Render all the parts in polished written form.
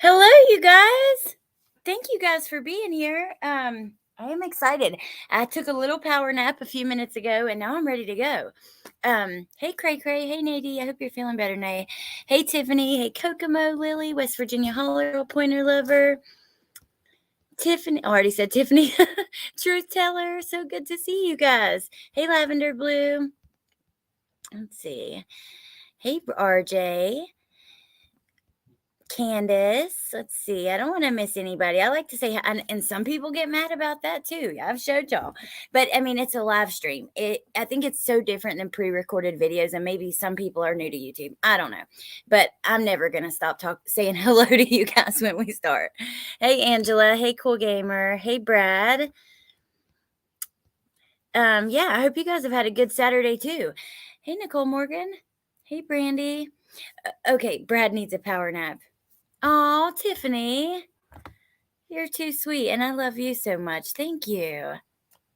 Hello, you guys. Thank you guys for being here. I am excited. I took a little power nap a few minutes ago, and now I'm ready to go. Hey, Cray Cray. Hey, Nady. I hope you're feeling better, Nay. Hey, Tiffany. Hey, Kokomo, Lily, West Virginia Holler, Girl Pointer Lover. Tiffany. I already said Tiffany. Truth Teller. So good to see you guys. Hey, Lavender Blue. Let's see. Hey, RJ. Candace, let's see. I don't want to miss anybody. I like to say, and some people get mad about that too. I've showed y'all, but I mean, it's a live stream. I think it's so different than pre-recorded videos, and maybe some people are new to YouTube. I don't know, but I'm never gonna stop saying hello to you guys when we start. Hey, Angela. Hey, Cool Gamer. Hey, Brad. Yeah, I hope you guys have had a good Saturday too. Hey, Nicole Morgan. Hey, Brandy. Okay, Brad needs a power nap. Oh, Tiffany, you're too sweet, and I love you so much. Thank you.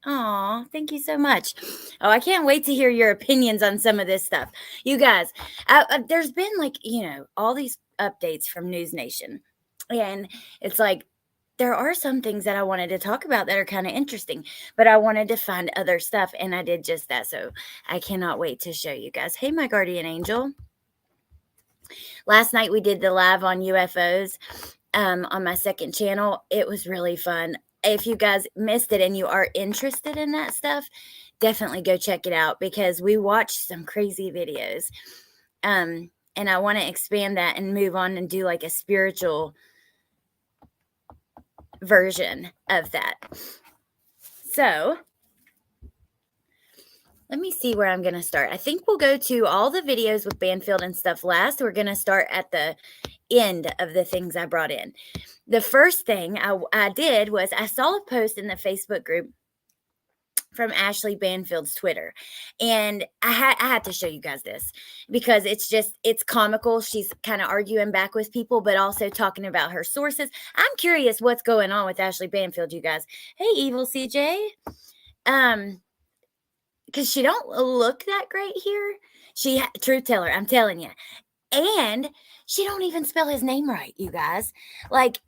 Oh, thank you so much. Oh, I can't wait to hear your opinions on some of this stuff. You guys, there's been all these updates from News Nation, and it's like there are some things that I wanted to talk about that are kind of interesting, but I wanted to find other stuff, and I did just that. So I cannot wait to show you guys. Hey, my guardian angel. Last night we did the live on UFOs on my second channel. It was really fun. If you guys missed it and you are interested in that stuff, definitely go check it out because we watched some crazy videos. And I want to expand that and move on and do like a spiritual version of that. So let me see where I'm going to start. I think we'll go to all the videos with Banfield and stuff last. We're going to start at the end of the things I brought in. The first thing I did was I saw a post in the Facebook group from Ashley Banfield's Twitter. And I had to show you guys this because it's comical. She's kind of arguing back with people, but also talking about her sources. I'm curious what's going on with Ashley Banfield, you guys. Hey, Evil CJ. Because she don't look that great here. Truth teller, I'm telling you. And she don't even spell his name right, you guys. Like,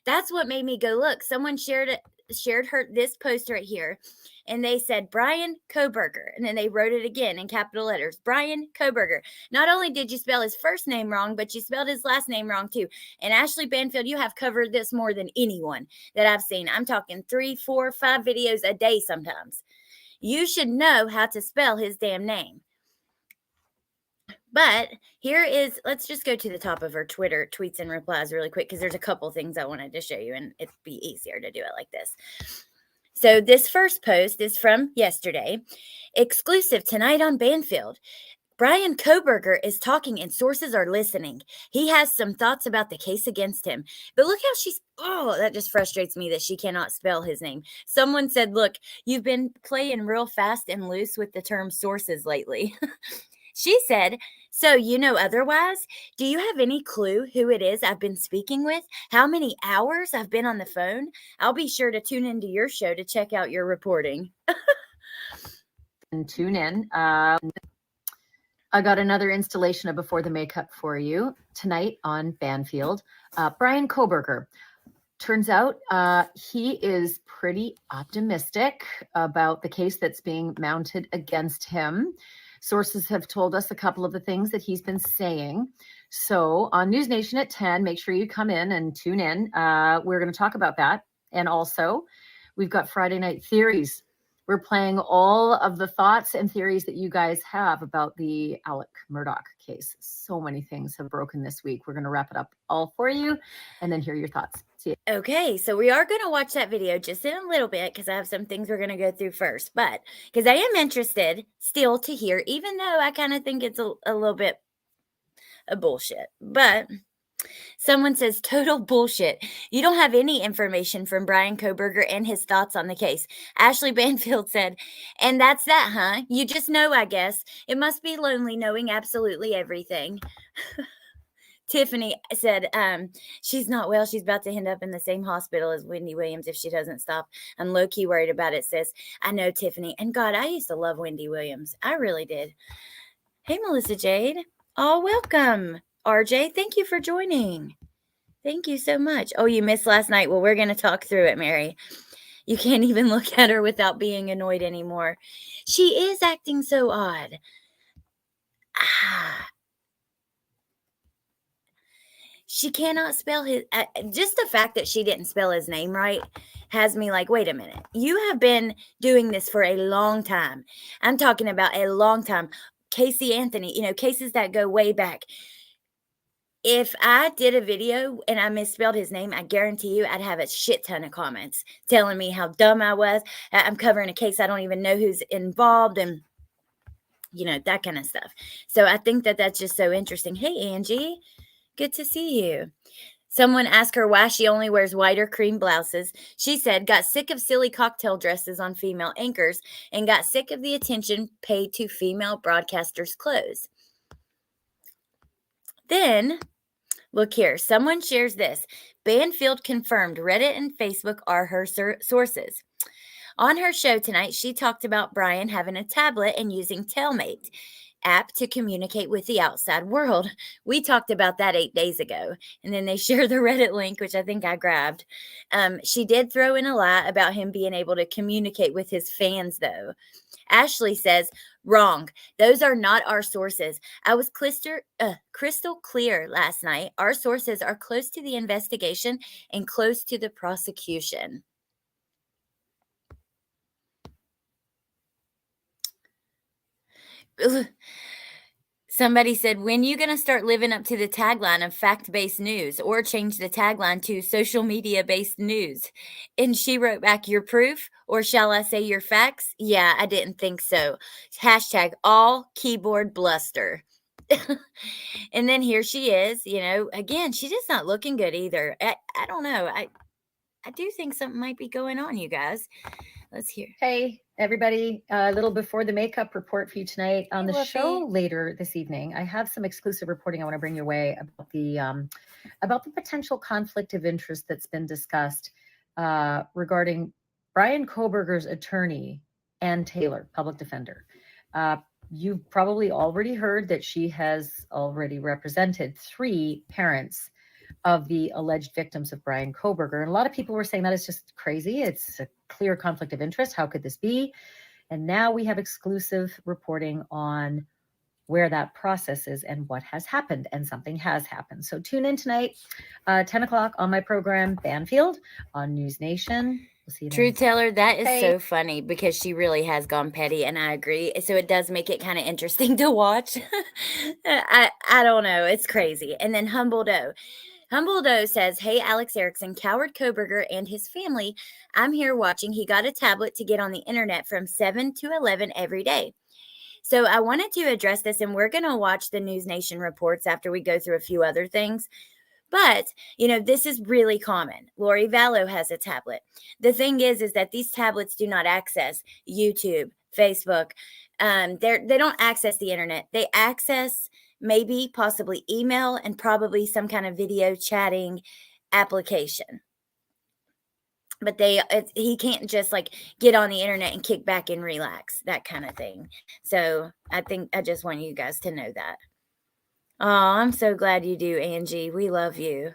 that's what made me go look. Someone shared this post right here, and they said Bryan Kohberger, and then they wrote it again in capital letters. Bryan Kohberger. Not only did you spell his first name wrong, but you spelled his last name wrong too. And Ashley Banfield, you have covered this more than anyone that I've seen. I'm talking 3, 4, 5 videos a day sometimes. You should know how to spell his damn name. But let's just go to the top of her Twitter tweets and replies really quick because there's a couple things I wanted to show you and it'd be easier to do it like this. So this first post is from yesterday. Exclusive tonight on Banfield. Bryan Kohberger is talking and sources are listening. He has some thoughts about the case against him. But look how that just frustrates me that she cannot spell his name. Someone said, look, you've been playing real fast and loose with the term sources lately. She said, so you know otherwise? Do you have any clue who it is I've been speaking with? How many hours I've been on the phone? I'll be sure to tune into your show to check out your reporting. And tune in. I got another installation of Before the Makeup for you tonight on Banfield. Bryan Kohberger. Turns out he is pretty optimistic about the case that's being mounted against him. Sources have told us a couple of the things that he's been saying. So on News Nation at 10, make sure you come in and tune in. We're going to talk about that. And also, we've got Friday Night Theories. we're playing all of the thoughts and theories that you guys have about the Alec Murdaugh case. So many things have broken this week. We're going to wrap it up all for you and then hear your thoughts. See you. Okay, so we are going to watch that video just in a little bit because I have some things we're going to go through first. But because I am interested still to hear, even though I kind of think it's a little bit of bullshit. But someone says, total bullshit. You don't have any information from Bryan Kohberger and his thoughts on the case. Ashley Banfield said, and that's that, huh? You just know, I guess. It must be lonely knowing absolutely everything. Tiffany said, she's not well. She's about to end up in the same hospital as Wendy Williams if she doesn't stop. I'm low-key worried about it, sis. I know, Tiffany. And God, I used to love Wendy Williams. I really did. Hey, Melissa Jade. Oh, welcome. RJ, thank you for joining. Thank you so much. Oh, you missed last night. Well, we're going to talk through it, Mary. You can't even look at her without being annoyed anymore. She is acting so odd. She cannot spell his, just the fact that she didn't spell his name right has me like, wait a minute. You have been doing this for a long time. I'm talking about a long time. Casey Anthony, cases that go way back. If I did a video and I misspelled his name, I guarantee you I'd have a shit ton of comments telling me how dumb I was. I'm covering a case I don't even know who's involved and, that kind of stuff. So I think that that's just so interesting. Hey, Angie. Good to see you. Someone asked her why she only wears white or cream blouses. She said, got sick of silly cocktail dresses on female anchors and got sick of the attention paid to female broadcasters' clothes. Then, look here. Someone shares this. Banfield confirmed Reddit and Facebook are her sources. On her show tonight, she talked about Bryan having a tablet and using Inmate app to communicate with the outside world. We talked about that 8 days ago. And then they share the Reddit link, which I think I grabbed. She did throw in a lie about him being able to communicate with his fans, though. Ashley says, wrong. Those are not our sources. I was crystal clear last night. Our sources are close to the investigation and close to the prosecution. Somebody said, when you going to start living up to the tagline of fact-based news or change the tagline to social media-based news? And she wrote back, your proof, or shall I say your facts? Yeah, I didn't think so. Hashtag all keyboard bluster. And then here she is, again, she's just not looking good either. I don't know. I do think something might be going on, you guys. Let's hear. Hey, everybody. A little before the makeup report for you tonight. On the show later this evening, I have some exclusive reporting I want to bring your way about the potential conflict of interest that's been discussed regarding Bryan Kohberger's attorney, Ann Taylor, public defender. You've probably already heard that she has already represented 3 parents of the alleged victims of Bryan Kohberger. And a lot of people were saying that is just crazy. It's a clear conflict of interest. How could this be? And now we have exclusive reporting on where that process is and what has happened, and something has happened. So tune in tonight, 10 o'clock on my program, Banfield, on News Nation. We'll see you then. Truth Teller, that is so funny because she really has gone petty, and I agree. So it does make it kind of interesting to watch. I don't know. It's crazy. And then Humble Doe. Humble Doe says, hey, Alex Erickson, Coward Kohberger and his family, I'm here watching. He got a tablet to get on the internet from 7 to 11 every day. So I wanted to address this, and we're going to watch the News Nation reports after we go through a few other things. But, this is really common. Lori Vallow has a tablet. The thing is that these tablets do not access YouTube, Facebook. They don't access the internet. They access maybe possibly email and probably some kind of video chatting application. But he can't just get on the internet and kick back and relax, that kind of thing. So I just want you guys to know that. Oh, I'm so glad you do, Angie. We love you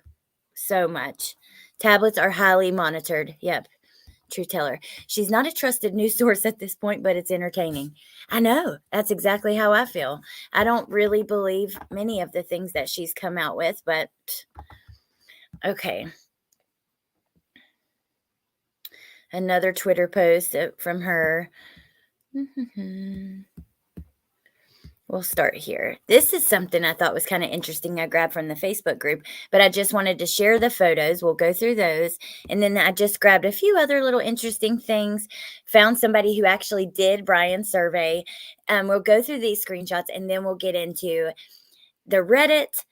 so much. Tablets are highly monitored. Yep. True Teller. She's not a trusted news source at this point, but it's entertaining. I know. That's exactly how I feel. I don't really believe many of the things that she's come out with, but okay. Another Twitter post from her. We'll start here. This is something I thought was kind of interesting. I grabbed from the Facebook group, but I just wanted to share the photos. We'll go through those. And then I just grabbed a few other little interesting things, found somebody who actually did Bryan's survey. We'll go through these screenshots, and then we'll get into the Reddit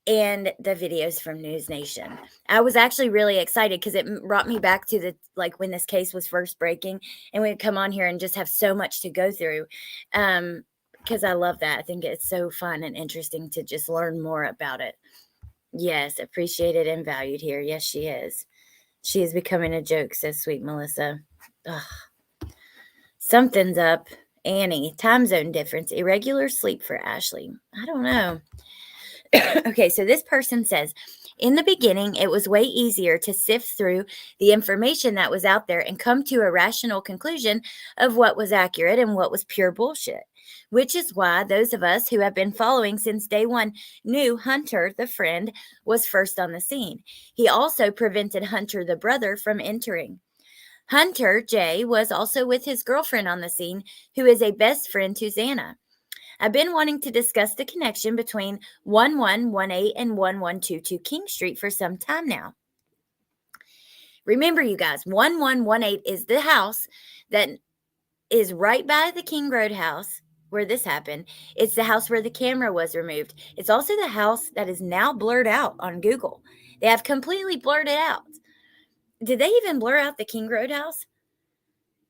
and the videos from News Nation. I was actually really excited because it brought me back to the, like, when this case was first breaking, and we'd come on here and just have so much to go through. Because I love that. I think it's so fun and interesting to just learn more about it. Yes, appreciated and valued here. Yes, she is. She is becoming a joke, says sweet Melissa. Ugh. Something's up. Annie, time zone difference, irregular sleep for Ashley. I don't know. Okay, so this person says, in the beginning, it was way easier to sift through the information that was out there and come to a rational conclusion of what was accurate and what was pure bullshit. Which is why those of us who have been following since day one knew Hunter, the friend, was first on the scene. He also prevented Hunter, the brother, from entering. Hunter, Jay, was also with his girlfriend on the scene, who is a best friend to Xana. I've been wanting to discuss the connection between 1118 and 1122 King Street for some time now. Remember, you guys, 1118 is the house that is right by the King Road house where this happened. It's the house where the camera was removed. It's also the house that is now blurred out on Google. They have completely blurred it out. Did they even blur out the King Road house?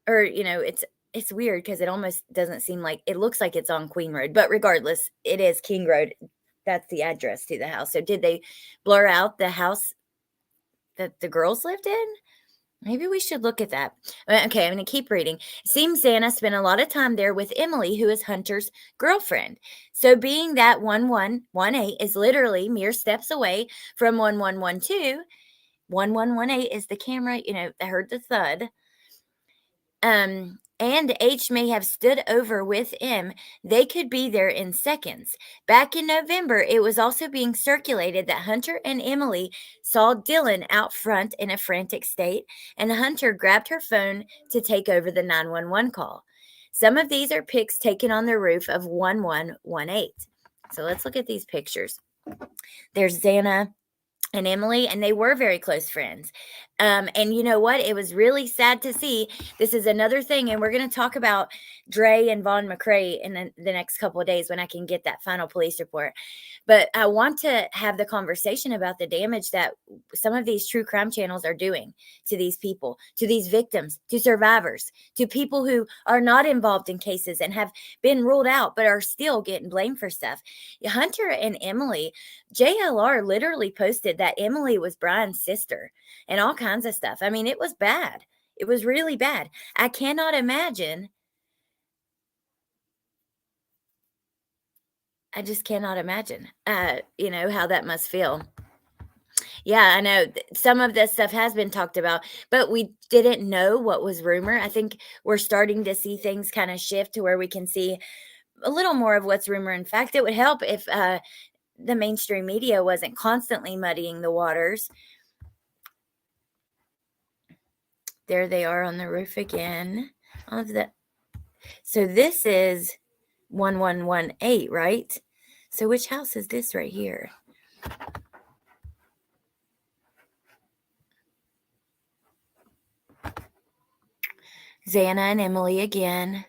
Or, it's weird because it almost doesn't seem like, it looks like it's on Queen Road, but regardless, it is King Road. That's the address to the house. So did they blur out the house that the girls lived in? Maybe we should look at that. Okay, I'm going to keep reading. Seems Xana spent a lot of time there with Emily, who is Hunter's girlfriend. So being that 1118 is literally mere steps away from 1112, 1118 is the camera, I heard the thud. And H may have stood over with M. They could be there in seconds. Back in November, it was also being circulated that Hunter and Emily saw Dylan out front in a frantic state, and Hunter grabbed her phone to take over the 911 call. Some of these are pics taken on the roof of 1118. So let's look at these pictures. There's Xana and Emily, and they were very close friends. And you know what? It was really sad to see. This is another thing, and we're going to talk about Dre and Vaughn McCrae in the next couple of days when I can get that final police report. But I want to have the conversation about the damage that some of these true crime channels are doing to these people, to these victims, to survivors, to people who are not involved in cases and have been ruled out but are still getting blamed for stuff. Hunter and Emily, JLR literally posted that Emily was Bryan's sister and all kinds of stuff. I mean, it was bad. It was really bad. I cannot imagine. I just cannot imagine, how that must feel. Yeah, I know some of this stuff has been talked about, but we didn't know what was rumor. I think we're starting to see things kind of shift to where we can see a little more of what's rumor. In fact, it would help if the mainstream media wasn't constantly muddying the waters. There they are on the roof again. So this is 1118, right? So which house is this right here? Xana and Emily again.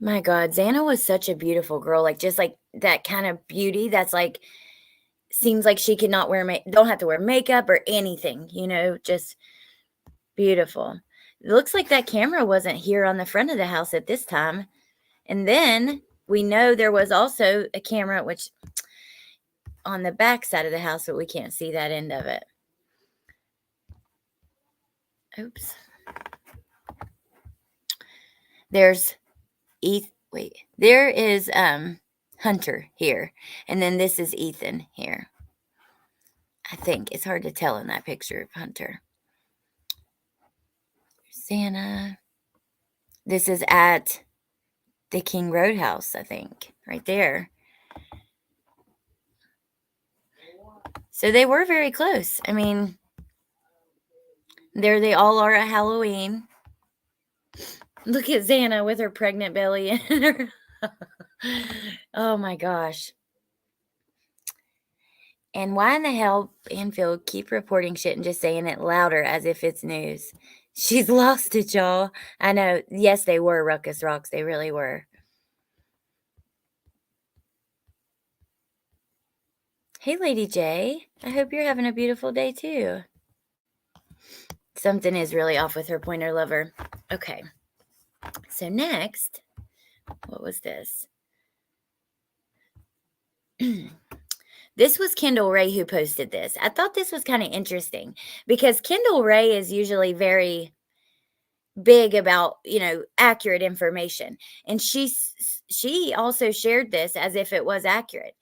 My God, Xana was such a beautiful girl. Like, just like that kind of beauty that's like, seems like she could not don't have to wear makeup or anything, just beautiful. It looks like that camera wasn't here on the front of the house at this time. And then we know there was also a camera, which on the back side of the house, but we can't see that end of it. Oops. There's there is Hunter here, and then this is Ethan here. I think it's hard to tell in that picture of Hunter. Xana. This is at the King Road house, I think, right there. So they were very close. I mean, There they all are at Halloween. Look at Xana with her pregnant belly in her. Oh my gosh. And why in the hell Banfield keep reporting shit and just saying it louder as if it's news? She's lost it, y'all. I know. Yes, they were Ruckus Rocks. They really were. Hey, Lady J. I hope you're having a beautiful day, too. Something is really off with her pointer lover. Okay. So next, what was this? This was Kendall Ray who posted this. I thought this was kind of interesting because Kendall Ray is usually very big about, accurate information. And she also shared this as if it was accurate.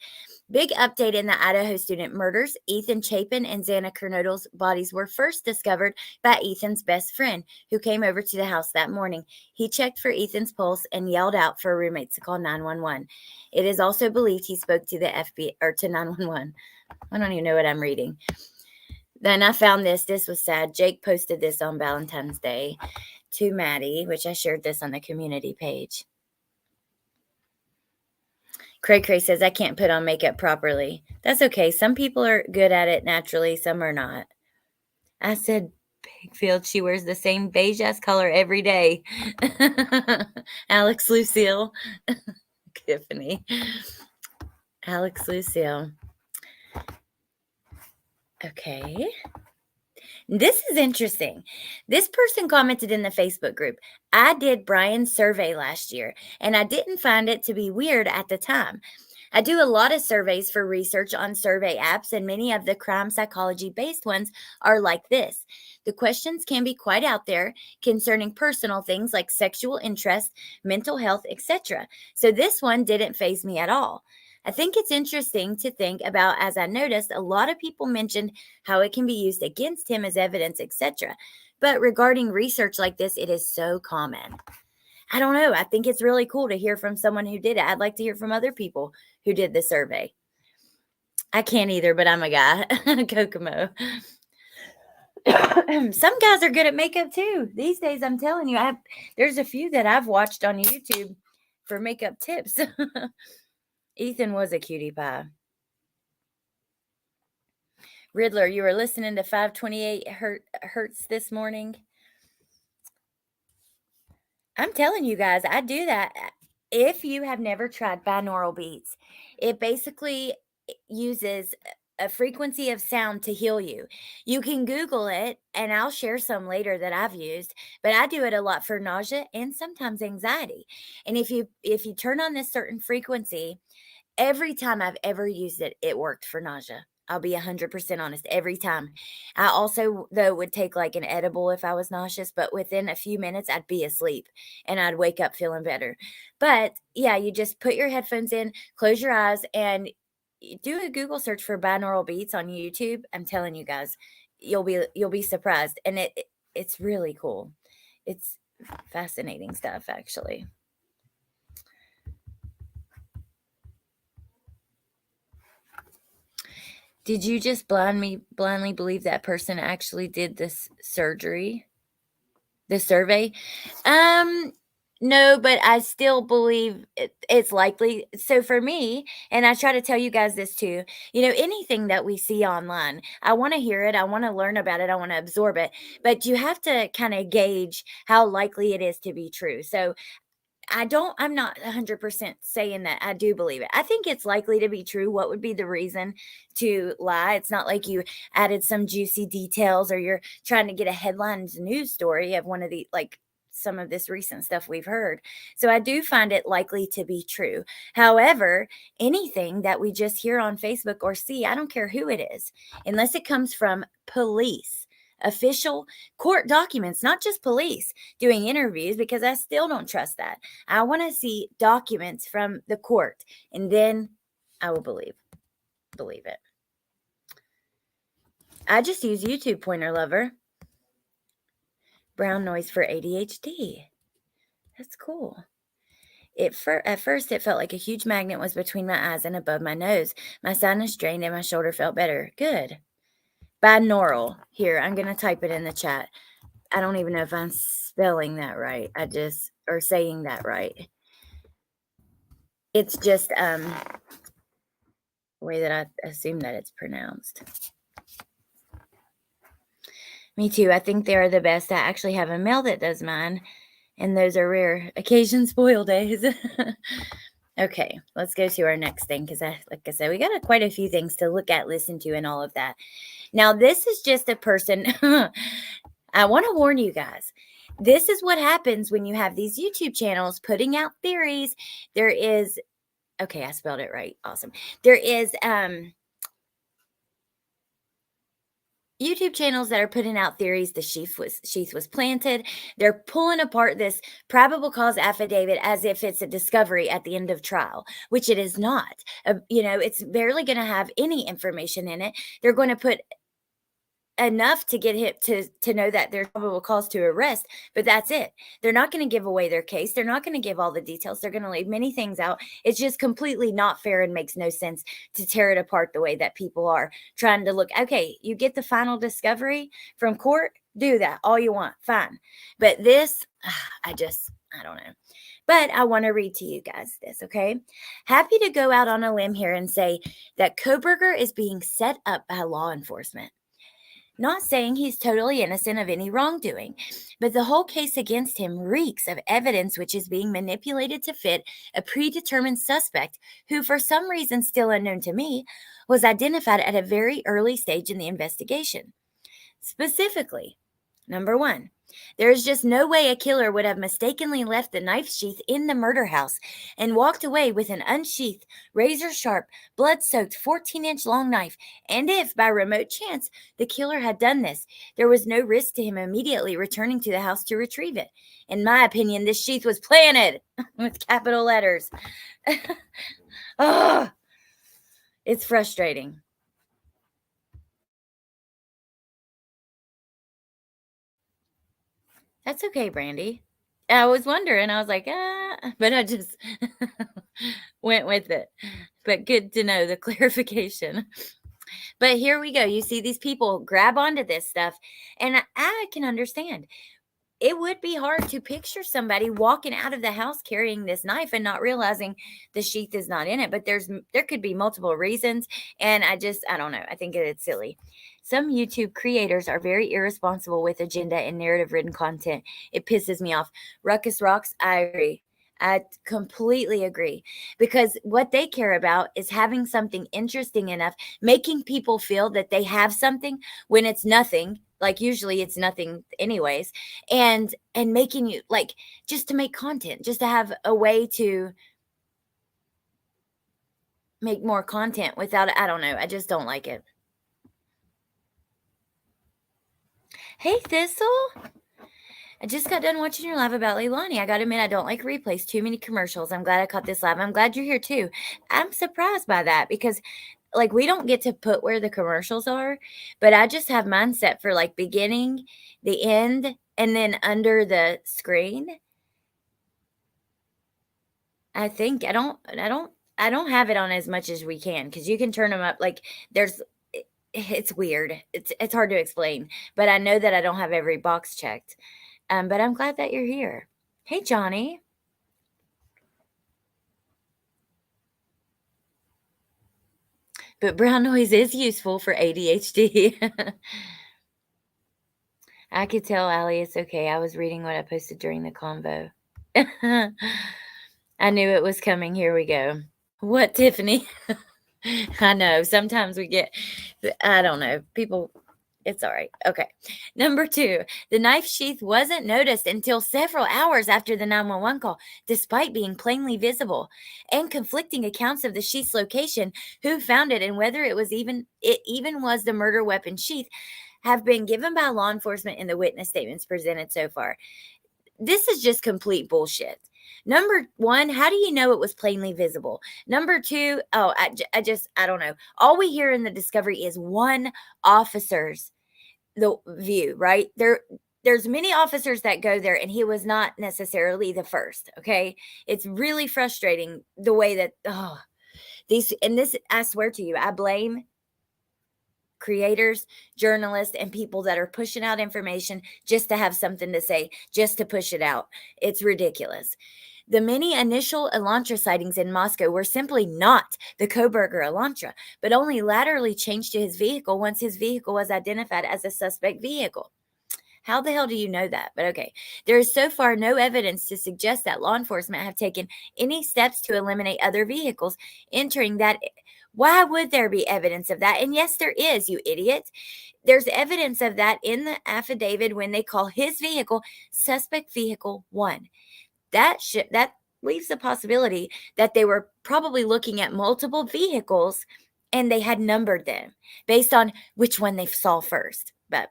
Big update in the Idaho student murders. Ethan Chapin and Xana Kernodle's bodies were first discovered by Ethan's best friend, who came over to the house that morning. He checked for Ethan's pulse and yelled out for roommates to call 911. It is also believed he spoke to the FBI or to 911. I don't even know what I'm reading. Then I found this. This was sad. Jake posted this on Valentine's Day to Maddie, which I shared this on the community page. Cray Cray says, I can't put on makeup properly. That's okay. Some people are good at it naturally. Some are not. I said, Bigfield, she wears the same beige ass color every day. Alex Lucille. Tiffany. Alex Lucille. Okay. This is interesting. This person commented in the Facebook group, I did Bryan's survey last year, and I didn't find it to be weird at the time. I do a lot of surveys for research on survey apps, and many of the crime psychology-based ones are like this. The questions can be quite out there concerning personal things like sexual interest, mental health, etc. So this one didn't faze me at all. I think it's interesting to think about, as I noticed a lot of people mentioned how it can be used against him as evidence, etc. But regarding research like this, it is so common. I don't know. I think it's really cool to hear from someone who did it. I'd like to hear from other people who did the survey. I can't either, but I'm a guy. Kokomo. Some guys are good at makeup too. These days, I'm telling you, there's a few that I've watched on YouTube for makeup tips. Ethan was a cutie pie. Riddler, you were listening to 528 hertz this morning. I'm telling you guys, I do that. If you have never tried binaural beats, it basically uses a frequency of sound to heal you. You can Google it, and I'll share some later that I've used, but I do it a lot for nausea and sometimes anxiety. And if you turn on this certain frequency, every time I've ever used it, it worked for nausea. I'll be 100% honest, every time. I also, though, would take like an edible if I was nauseous, but within a few minutes, I'd be asleep and I'd wake up feeling better. But yeah, you just put your headphones in, close your eyes, and do a Google search for binaural beats on YouTube. I'm telling you guys, you'll be surprised. And it's really cool. It's fascinating stuff, actually. Did you just blindly believe that person actually did this surgery? The survey? No, but I still believe it's likely. So for me, and I try to tell you guys this too, anything that we see online, I want to hear it. I want to learn about it. I want to absorb it. But you have to kind of gauge how likely it is to be true. So I'm not 100% saying that I do believe it. I think it's likely to be true. What would be the reason to lie? It's not like you added some juicy details or you're trying to get a headlines news story of one of the, like some of this recent stuff we've heard. So I do find it likely to be true. However, anything that we just hear on Facebook or see, I don't care who it is, unless it comes from police, official court documents, not just police doing interviews, because I still don't trust that. I want to see documents from the court, and then I will believe it. I just use YouTube, pointer lover. Brown noise for ADHD. That's cool. At first, it felt like a huge magnet was between my eyes and above my nose. My sinus drained and my shoulder felt better. Good. Binaural. Here, I'm going to type it in the chat. I don't even know if I'm spelling that right. Or saying that right. It's just the way that I assume that it's pronounced. Me too. I think they are the best. I actually have a male that does mine, and those are rare occasion spoil days. Okay, let's go to our next thing because, like I said, we got quite a few things to look at, listen to, and all of that. Now, this is just a person. I want to warn you guys. This is what happens when you have these YouTube channels putting out theories. There is, okay, I spelled it right. Awesome. There is YouTube channels that are putting out theories the sheath was planted. They're pulling apart this probable cause affidavit as if it's a discovery at the end of trial, which it is not. It's barely going to have any information in it. They're going to put enough to get him to know that there's probable cause to arrest, but that's it. They're not going to give away their case. They're not going to give all the details. They're going to leave many things out. It's just completely not fair and makes no sense to tear it apart the way that people are trying to look. Okay, you get the final discovery from court, do that all you want, fine. But this, I don't know. But I want to read to you guys this, okay? Happy to go out on a limb here and say that Kohberger is being set up by law enforcement. Not saying he's totally innocent of any wrongdoing, but the whole case against him reeks of evidence which is being manipulated to fit a predetermined suspect who, for some reason still unknown to me, was identified at a very early stage in the investigation. Specifically, number one, there is just no way a killer would have mistakenly left the knife sheath in the murder house and walked away with an unsheathed, razor-sharp, blood-soaked 14-inch long knife, and if, by remote chance, the killer had done this, there was no risk to him immediately returning to the house to retrieve it. In my opinion, this sheath was planted with capital letters. Oh, it's frustrating. That's okay, Brandy. I was wondering. I was like, but I just went with it. But good to know the clarification. But here we go. You see these people grab onto this stuff, and I can understand. It would be hard to picture somebody walking out of the house carrying this knife and not realizing the sheath is not in it. But there could be multiple reasons, and I don't know. I think it's silly. Some YouTube creators are very irresponsible with agenda and narrative-ridden content. It pisses me off. Ruckus Rocks, I agree. I completely agree, because what they care about is having something interesting enough, making people feel that they have something when it's nothing. Like usually it's nothing anyways, and making you like just to make content, just to have a way to make more content without, I don't know. I just don't like it. Hey, Thistle. I just got done watching your live about Leilani. I gotta admit, I don't like replays, too many commercials. I'm glad I caught this live. I'm glad you're here too. I'm surprised by that because like we don't get to put where the commercials are, but I just have mine set for like beginning, the end, and then under the screen. I think I don't have it on as much as we can, because you can turn them up. Like it's weird. It's hard to explain, but I know that I don't have every box checked. But I'm glad that you're here. Hey, Johnny. But brown noise is useful for ADHD. I could tell, Allie, it's okay. I was reading what I posted during the convo. I knew it was coming. Here we go. What, Tiffany? I know. Sometimes we get, I don't know. People, it's all right. Okay. Number 2, the knife sheath wasn't noticed until several hours after the 911 call, despite being plainly visible, and conflicting accounts of the sheath's location, who found it, and whether it even was the murder weapon sheath, have been given by law enforcement in the witness statements presented so far. This is just complete bullshit. Number 1, how do you know it was plainly visible? Number 2, I don't know. All we hear in the discovery is one officer's the view, right? There's many officers that go there, and he was not necessarily the first, okay? It's really frustrating the way that, this, I swear to you, I blame creators, journalists, and people that are pushing out information just to have something to say, just to push it out. It's ridiculous. The many initial Elantra sightings in Moscow were simply not the Kohberger Elantra, but only laterally changed to his vehicle once his vehicle was identified as a suspect vehicle. How the hell do you know that? But okay. There is so far no evidence to suggest that law enforcement have taken any steps to eliminate other vehicles entering that. Why would there be evidence of that? And yes, there is, you idiot. There's evidence of that in the affidavit when they call his vehicle suspect vehicle 1. That leaves the possibility that they were probably looking at multiple vehicles and they had numbered them based on which one they saw first. But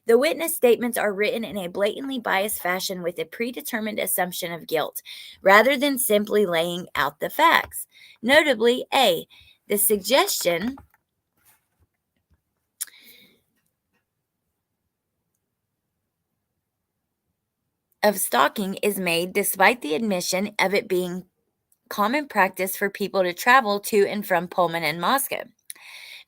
the witness statements are written in a blatantly biased fashion with a predetermined assumption of guilt, rather than simply laying out the facts. Notably, A, the suggestion of stalking is made despite the admission of it being common practice for people to travel to and from Pullman and Moscow.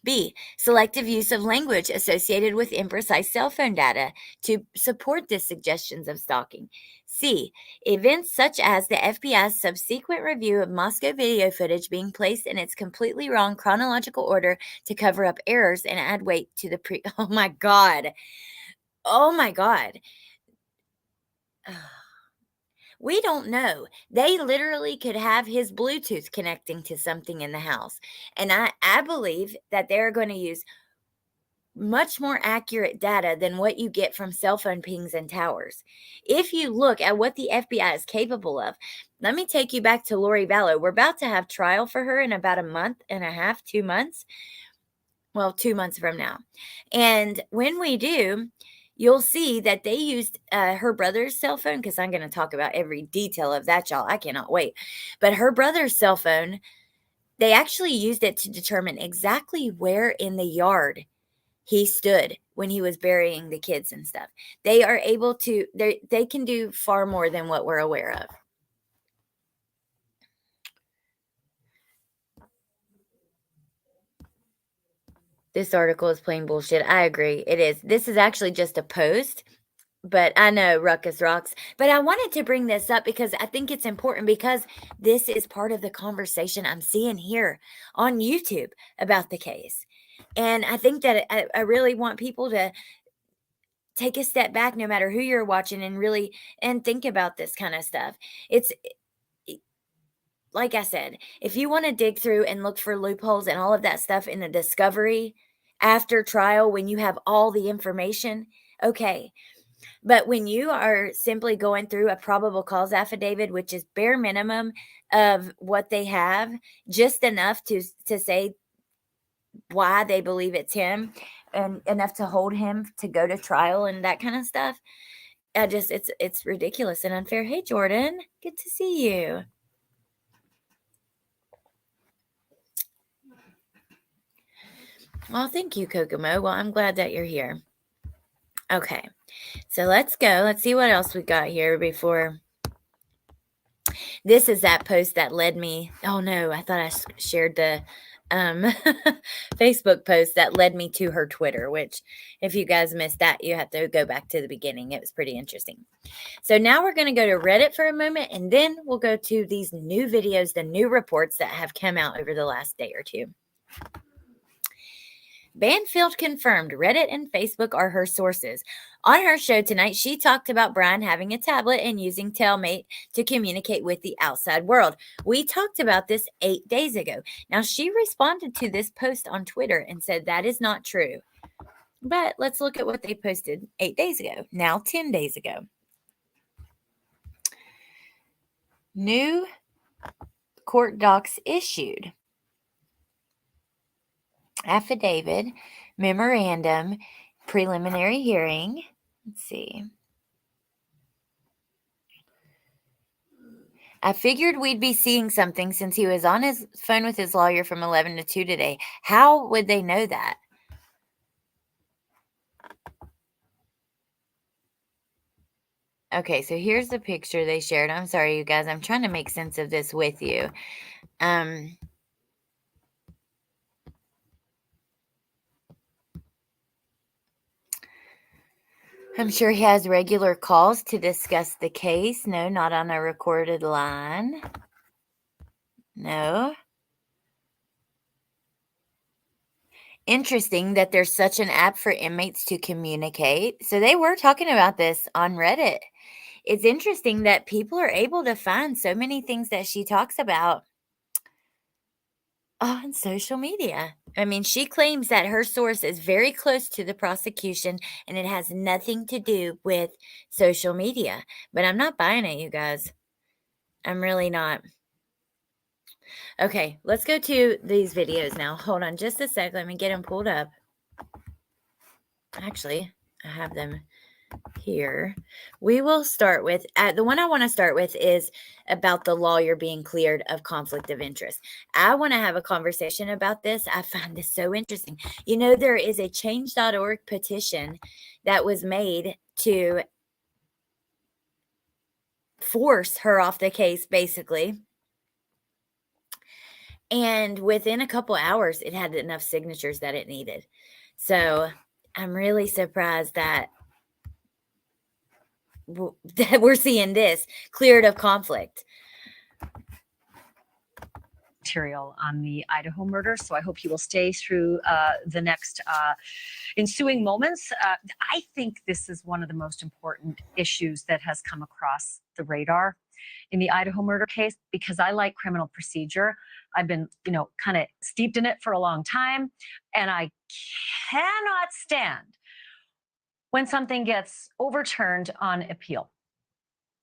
B, selective use of language associated with imprecise cell phone data to support the suggestions of stalking. C, events such as the FBI's subsequent review of Moscow video footage being placed in its completely wrong chronological order to cover up errors and add weight to the Oh my God. Oh my God. We don't know. They literally could have his Bluetooth connecting to something in the house. And I believe that they're going to use much more accurate data than what you get from cell phone pings and towers. If you look at what the FBI is capable of, let me take you back to Lori Vallow. We're about to have trial for her in about a month and a half, 2 months. Well, 2 months from now. And when we do, you'll see that they used her brother's cell phone, because I'm going to talk about every detail of that, y'all. I cannot wait. But her brother's cell phone, they actually used it to determine exactly where in the yard he stood when he was burying the kids and stuff. They are able to, they can do far more than what we're aware of. This article is plain bullshit. I agree. It is. This is actually just a post. But I know Ruckus rocks. But I wanted to bring this up because I think it's important, because this is part of the conversation I'm seeing here on YouTube about the case. And I think that I really want people to take a step back, no matter who you're watching, and really think about this kind of stuff. It's like I said, if you want to dig through and look for loopholes and all of that stuff in the discovery after trial when you have all the information, okay. But when you are simply going through a probable cause affidavit, which is bare minimum of what they have, just enough to say why they believe it's him and enough to hold him to go to trial and that kind of stuff, it's ridiculous and unfair. Hey, Jordan, good to see you. Well, thank you, Kokomo. Well, I'm glad that you're here. Okay, so let's go. Let's see what else we got here before. This is that post that led me. Oh no, I thought I shared the Facebook post that led me to her Twitter, which if you guys missed that, you have to go back to the beginning. It was pretty interesting. So now we're going to go to Reddit for a moment, and then we'll go to these new videos, the new reports that have come out over the last day or two. Banfield confirmed Reddit and Facebook are her sources. On her show tonight, she talked about Bryan having a tablet and using Tailmate to communicate with the outside world. We talked about this 8 days ago. Now, she responded to this post on Twitter and said that is not true. But let's look at what they posted 8 days ago, now 10 days ago. New court docs issued. Affidavit, memorandum, preliminary hearing. Let's see. I figured we'd be seeing something since he was on his phone with his lawyer from 11 to 2 today. How would they know that? Okay, so here's the picture they shared. I'm sorry, you guys. I'm trying to make sense of this with you. I'm sure he has regular calls to discuss the case. No, not on a recorded line. No. Interesting that there's such an app for inmates to communicate. So they were talking about this on Reddit. It's interesting that people are able to find so many things that she talks about on social media. I mean, she claims that her source is very close to the prosecution and it has nothing to do with social media. But I'm not buying it, you guys. I'm really not. Okay, let's go to these videos now. Hold on just a sec. Let me get them pulled up. Actually, I have them here. We will start with the one I want to start with is about the lawyer being cleared of conflict of interest. I want to have a conversation about this. I find this so interesting. You know, there is a change.org petition that was made to force her off the case, basically. And within a couple hours, it had enough signatures that it needed. So I'm really surprised that we're seeing this cleared of conflict. Material on the Idaho murder, so I hope you will stay through the next ensuing moments. I think this is one of the most important issues that has come across the radar in the Idaho murder case, because I like criminal procedure. I've been, kind of steeped in it for a long time, and I cannot stand when something gets overturned on appeal.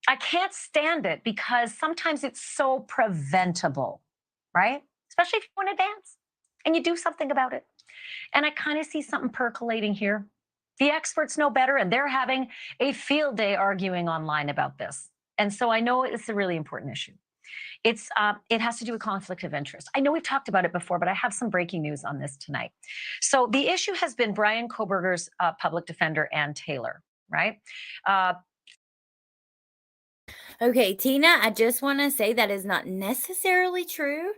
I can't stand it because sometimes it's so preventable, right? Especially if you in advance and you do something about it. And I kind of see something percolating here. The experts know better, and they're having a field day arguing online about this. And so I know it's a really important issue. It has to do with conflict of interest. I know we've talked about it before, but I have some breaking news on this tonight. So the issue has been Bryan Kohberger's public defender, Ann Taylor, right? Okay, Tina, I just want to say that is not necessarily true.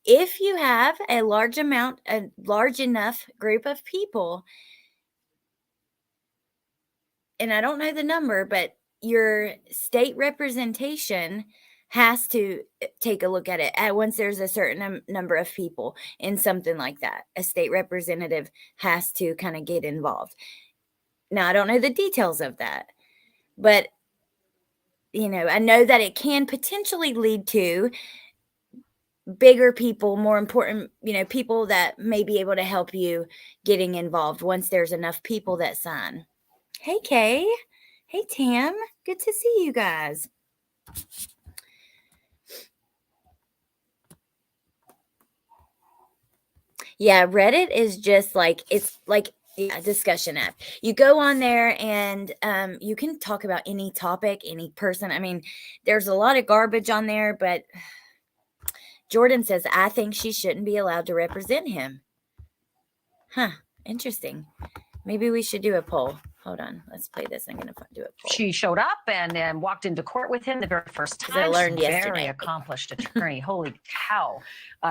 If you have a large enough group of people, and I don't know the number, but your state representation has to take a look at it once there's a certain number of people in something like that. A state representative has to kind of get involved. Now, I don't know the details of that, but I know that it can potentially lead to bigger people, more important, people that may be able to help you getting involved once there's enough people that sign. Hey, Kay. Hey, Tam. Good to see you guys. Yeah, Reddit is just it's like a discussion app. You go on there and you can talk about any topic, any person. I mean, there's a lot of garbage on there, but Jordan says, I think she shouldn't be allowed to represent him. Huh. Interesting. Maybe we should do a poll. Hold on. Let's play this. I'm going to do a poll. She showed up and walked into court with him the very first time. I learned She's yesterday. Very accomplished attorney. Holy cow.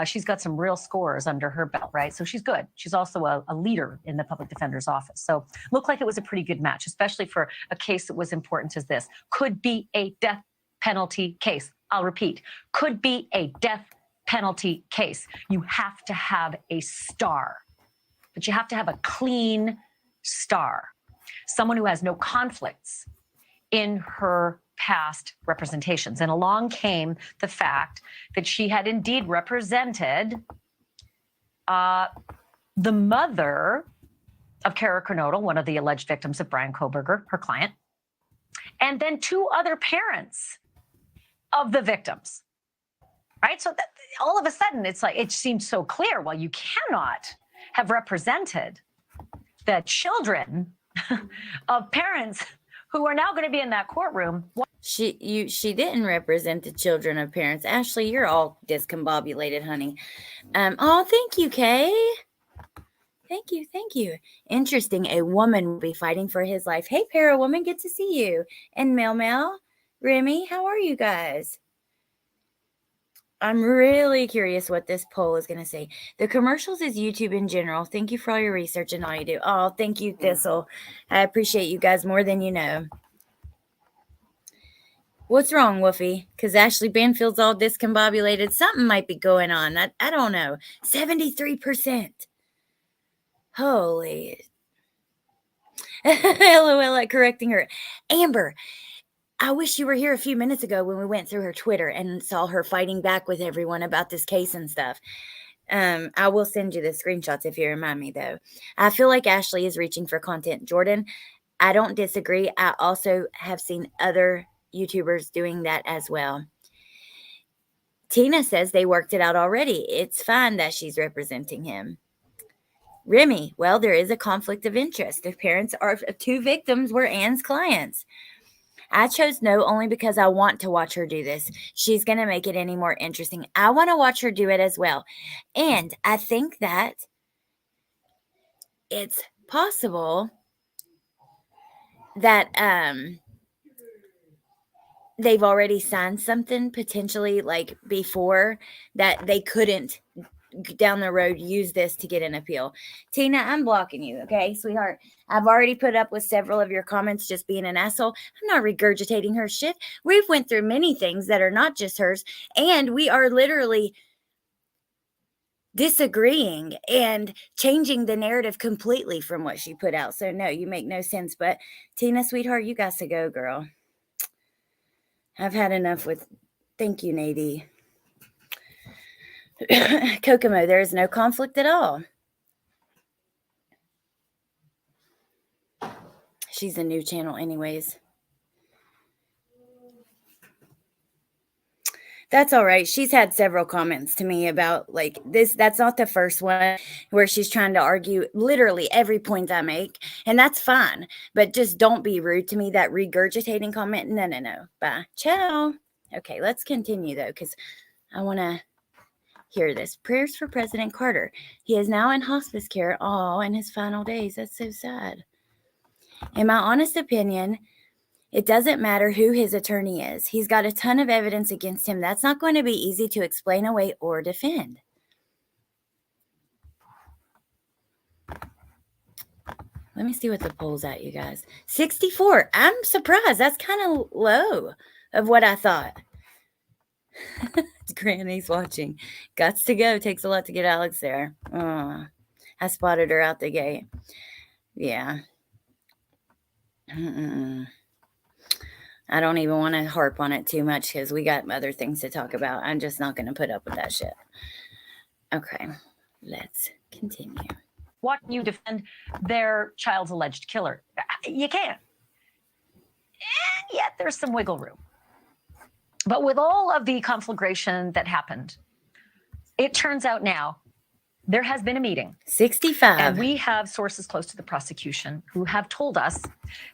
She's got some real scores under her belt, right? So she's good. She's also a leader in the public defender's office. So looked like it was a pretty good match, especially for a case that was important as this. Could be a death penalty case. I'll repeat. Could be a death penalty case. You have to have a star, but you have to have a clean star. Someone who has no conflicts in her past representations. And along came the fact that she had indeed represented the mother of Kara Kernodle, one of the alleged victims of Bryan Kohberger, her client, and then two other parents of the victims, right? So that, all of a sudden, it's like, it seemed so clear. Well, you cannot have represented the children of parents who are now going to be in that courtroom. She didn't represent the children of parents. Ashley, you're all discombobulated, honey. Oh, thank you, Kay. Thank you. Interesting. A woman will be fighting for his life. Hey, Parawoman, good to see you. And Mel, Remy, how are you guys? I'm really curious what this poll is going to say. The commercials is YouTube in general. Thank you for all your research and all you do. Oh, thank you, Thistle. I appreciate you guys more than you know. What's wrong, Woofy? Because Ashley Banfield's all discombobulated. Something might be going on. I don't know. 73%. Holy. LOL at correcting her. Amber, I wish you were here a few minutes ago when we went through her Twitter and saw her fighting back with everyone about this case and stuff. I will send you the screenshots if you remind me, though. I feel like Ashley is reaching for content. Jordan, I don't disagree. I also have seen other YouTubers doing that as well. Tina says they worked it out already. It's fine that she's representing him. Remy, well, there is a conflict of interest. The parents of two victims were Anne's clients. I chose no only because I want to watch her do this. She's going to make it any more interesting. I want to watch her do it as well. And I think that it's possible that they've already signed something potentially like before that they couldn't down the road use this to get an appeal. Tina, I'm blocking you, okay, sweetheart? I've already put up with several of your comments just being an asshole. I'm not regurgitating her shit. We've went through many things that are not just hers, and we are literally disagreeing and changing the narrative completely from what she put out. So no, you make no sense. But Tina, sweetheart, you got to go, girl. I've had enough with, thank you, Nadie. Kokomo, there is no conflict at all. She's a new channel anyways. That's all right. She's had several comments to me about like this. That's not the first one where she's trying to argue literally every point I make. And that's fine. But just don't be rude to me. That regurgitating comment. No. Bye. Ciao. Okay, let's continue though, because I want to hear this. Prayers for President Carter. He is now in hospice care. Oh, in his final days. That's so sad. In my honest opinion, it doesn't matter who his attorney is. He's got a ton of evidence against him. That's not going to be easy to explain away or defend. Let me see what the poll's at, you guys. 64. I'm surprised. That's kind of low of what I thought. Granny's watching. Gots to go. Takes a lot to get Alex there. Oh, I spotted her out the gate. Yeah. I don't even want to harp on it too much because we got other things to talk about. I'm just not going to put up with that shit. Okay, let's continue. Why can you defend their child's alleged killer? You can't. And yet there's some wiggle room. But with all of the conflagration that happened, it turns out now there has been a meeting. 65. And we have sources close to the prosecution who have told us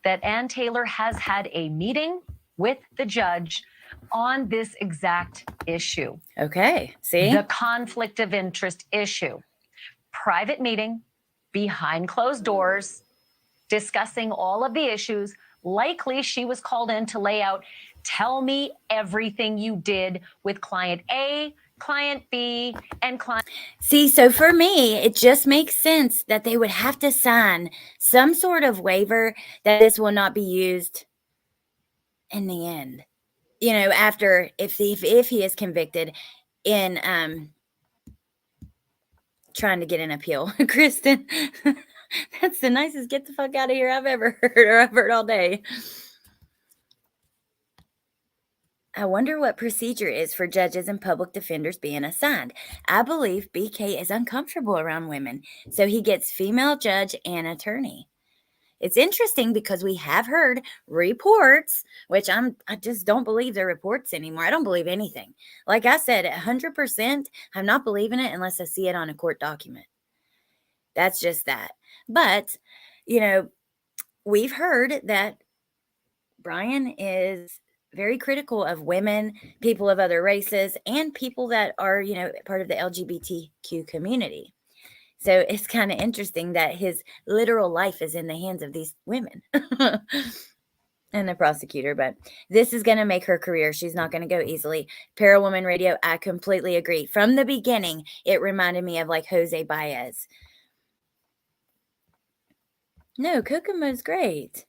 that Ann Taylor has had a meeting with the judge on this exact issue. Okay, see? The conflict of interest issue. Private meeting, behind closed doors, discussing all of the issues. Likely she was called in to lay out, tell me everything you did with client A, client B, and client. See, so for me, it just makes sense that they would have to sign some sort of waiver that this will not be used in the end. You know, after if he is convicted in trying to get an appeal. Kristen, that's the nicest get the fuck out of here I've ever heard, or I've heard all day. I wonder what procedure is for judges and public defenders being assigned. I believe BK is uncomfortable around women, so he gets female judge and attorney. It's interesting because we have heard reports, which I just don't believe they're reports anymore. I don't believe anything. Like I said, 100%, I'm not believing it unless I see it on a court document. That's just that. But, you know, we've heard that Bryan is very critical of women, people of other races, and people that are, you know, part of the LGBTQ community. So it's kind of interesting that his literal life is in the hands of these women. and the prosecutor, but this is going to make her career. She's not going to go easily. Parawoman Radio, I completely agree. From the beginning, it reminded me of like Jose Baez. No, Kokomo's great.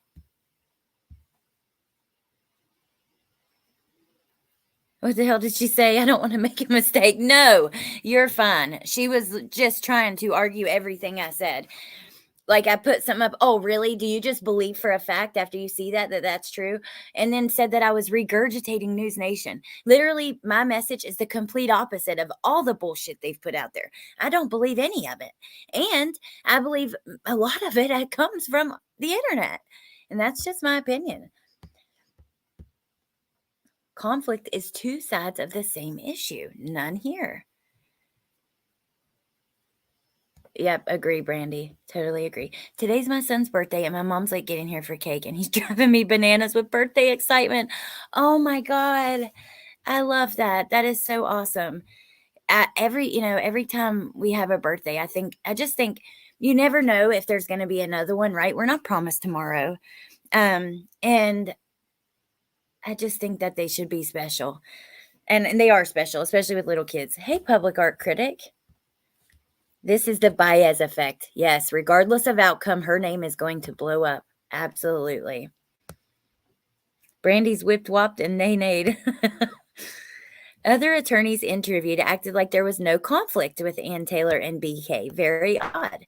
What the hell did she say? I don't want to make a mistake. No, you're fine. She was just trying to argue everything I said. Like I put something up. Oh, really? Do you just believe for a fact after you see that that's true? And then said that I was regurgitating News Nation. Literally, my message is the complete opposite of all the bullshit they've put out there. I don't believe any of it. And I believe a lot of it comes from the internet. And that's just my opinion. Conflict is two sides of the same issue. None here. Yep, agree, Brandy. Totally agree. Today's my son's birthday, and my mom's like getting here for cake, and he's driving me bananas with birthday excitement. Oh my God. I love that. That is so awesome. Every time we have a birthday, I just think you never know if there's going to be another one, right? We're not promised tomorrow. And I just think that they should be special. And they are special, especially with little kids. Hey, public art critic. This is the Baez effect. Yes, regardless of outcome, her name is going to blow up. Absolutely. Brandy's whipped, whopped, and nay-nayed. Other attorneys interviewed acted like there was no conflict with Ann Taylor and BK. Very odd.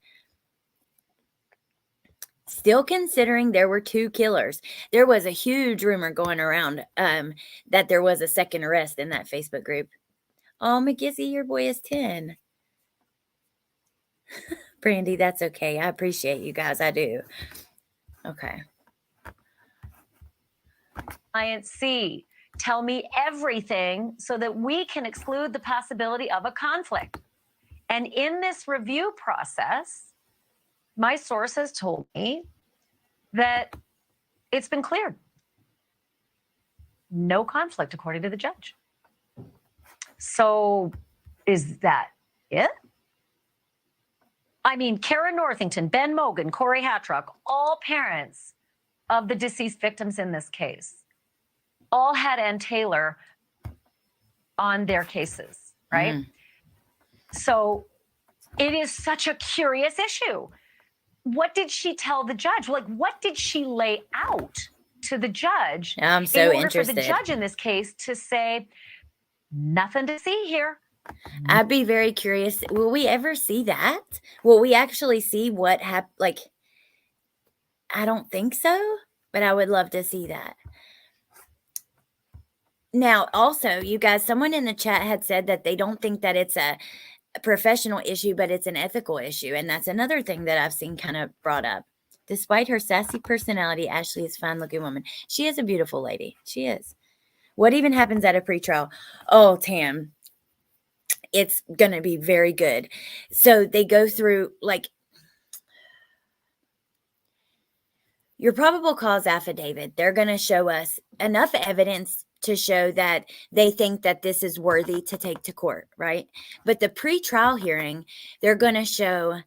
Still considering there were two killers. There was a huge rumor going around that there was a second arrest in that Facebook group. Oh, McGizzy, your boy is 10. Brandy, that's okay. I appreciate you guys. I do. Okay. Client C, tell me everything so that we can exclude the possibility of a conflict. And in this review process, my sources told me that it's been cleared. No conflict, according to the judge. So is that it? I mean, Karen Northington, Ben Mogan, Corey Hattrock, all parents of the deceased victims in this case, all had Ann Taylor on their cases, right? So it is such a curious issue. What did she tell the judge? Like, what did she lay out to the judge I'm so in order interested. for the judge in this case to say, nothing to see here? I'd be very curious. Will we ever see that? Will we actually see what happened? Like, I don't think so, but I would love to see that. Now, also, you guys, someone in the chat had said that they don't think that it's a professional issue, but it's an ethical issue. And that's another thing that I've seen kind of brought up. Despite her sassy personality, Ashley is a fine-looking woman. She is a beautiful lady. She is. What even happens at a pretrial? Oh, Tam, it's going to be very good. So they go through, like, your probable cause affidavit. They're going to show us enough evidence to show that they think that this is worthy to take to court, right? But the pretrial hearing, they're going to show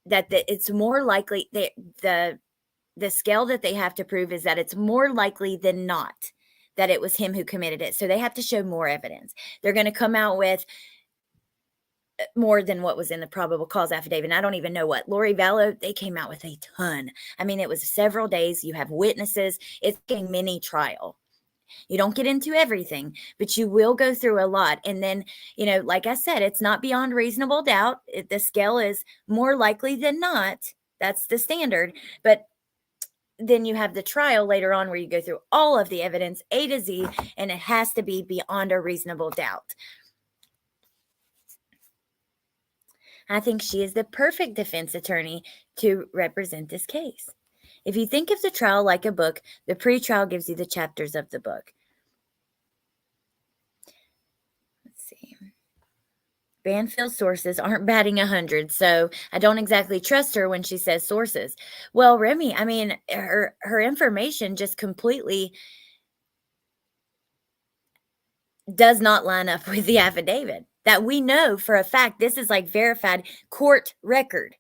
that it's more likely the scale that they have to prove is that it's more likely than not that it was him who committed it. So they have to show more evidence. They're going to come out with more than what was in the probable cause affidavit. And I don't even know what. Lori Vallow, they came out with a ton. I mean, it was several days. You have witnesses. It's a mini trial. You don't get into everything, but you will go through a lot. And then, like I said, it's not beyond reasonable doubt. The scale is more likely than not. That's the standard. But then you have the trial later on where you go through all of the evidence, A to Z, and it has to be beyond a reasonable doubt. I think she is the perfect defense attorney to represent this case. If you think of the trial like a book, the pretrial gives you the chapters of the book. Let's see. Banfield sources aren't batting 100, so I don't exactly trust her when she says sources. Well, Remy, I mean, her information just completely does not line up with the affidavit that we know for a fact. This is like verified court record,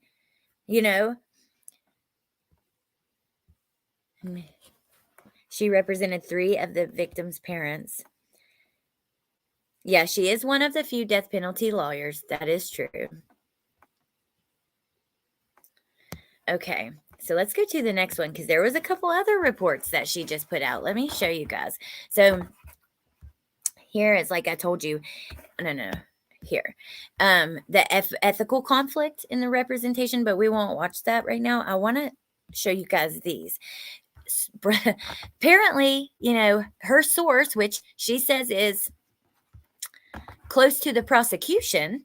She represented 3 of the victims' parents. Yeah, she is one of the few death penalty lawyers. That is true. Okay, so let's go to the next one because there was a couple other reports that she just put out. Let me show you guys. So here is, like I told you, no, here, the ethical conflict in the representation, but we won't watch that right now. I want to show you guys these. Apparently, her source, which she says is close to the prosecution,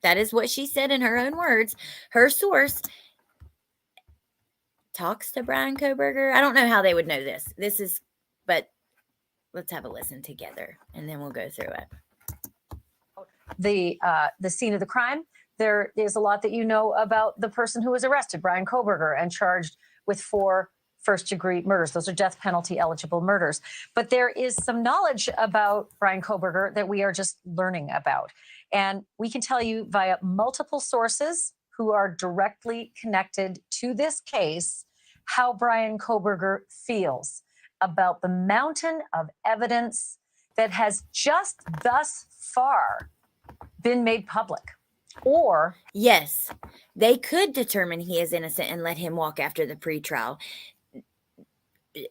that is what she said in her own words. Her source talks to Bryan Kohberger. I don't know how they would know this. But let's have a listen together and then we'll go through it. The scene of the crime. There is a lot that you know about the person who was arrested, Bryan Kohberger, and charged with 4 first-degree murders. Those are death penalty eligible murders. But there is some knowledge about Bryan Kohberger that we are just learning about. And we can tell you via multiple sources who are directly connected to this case how Bryan Kohberger feels about the mountain of evidence that has just thus far been made public. Or yes, they could determine he is innocent and let him walk after the pretrial.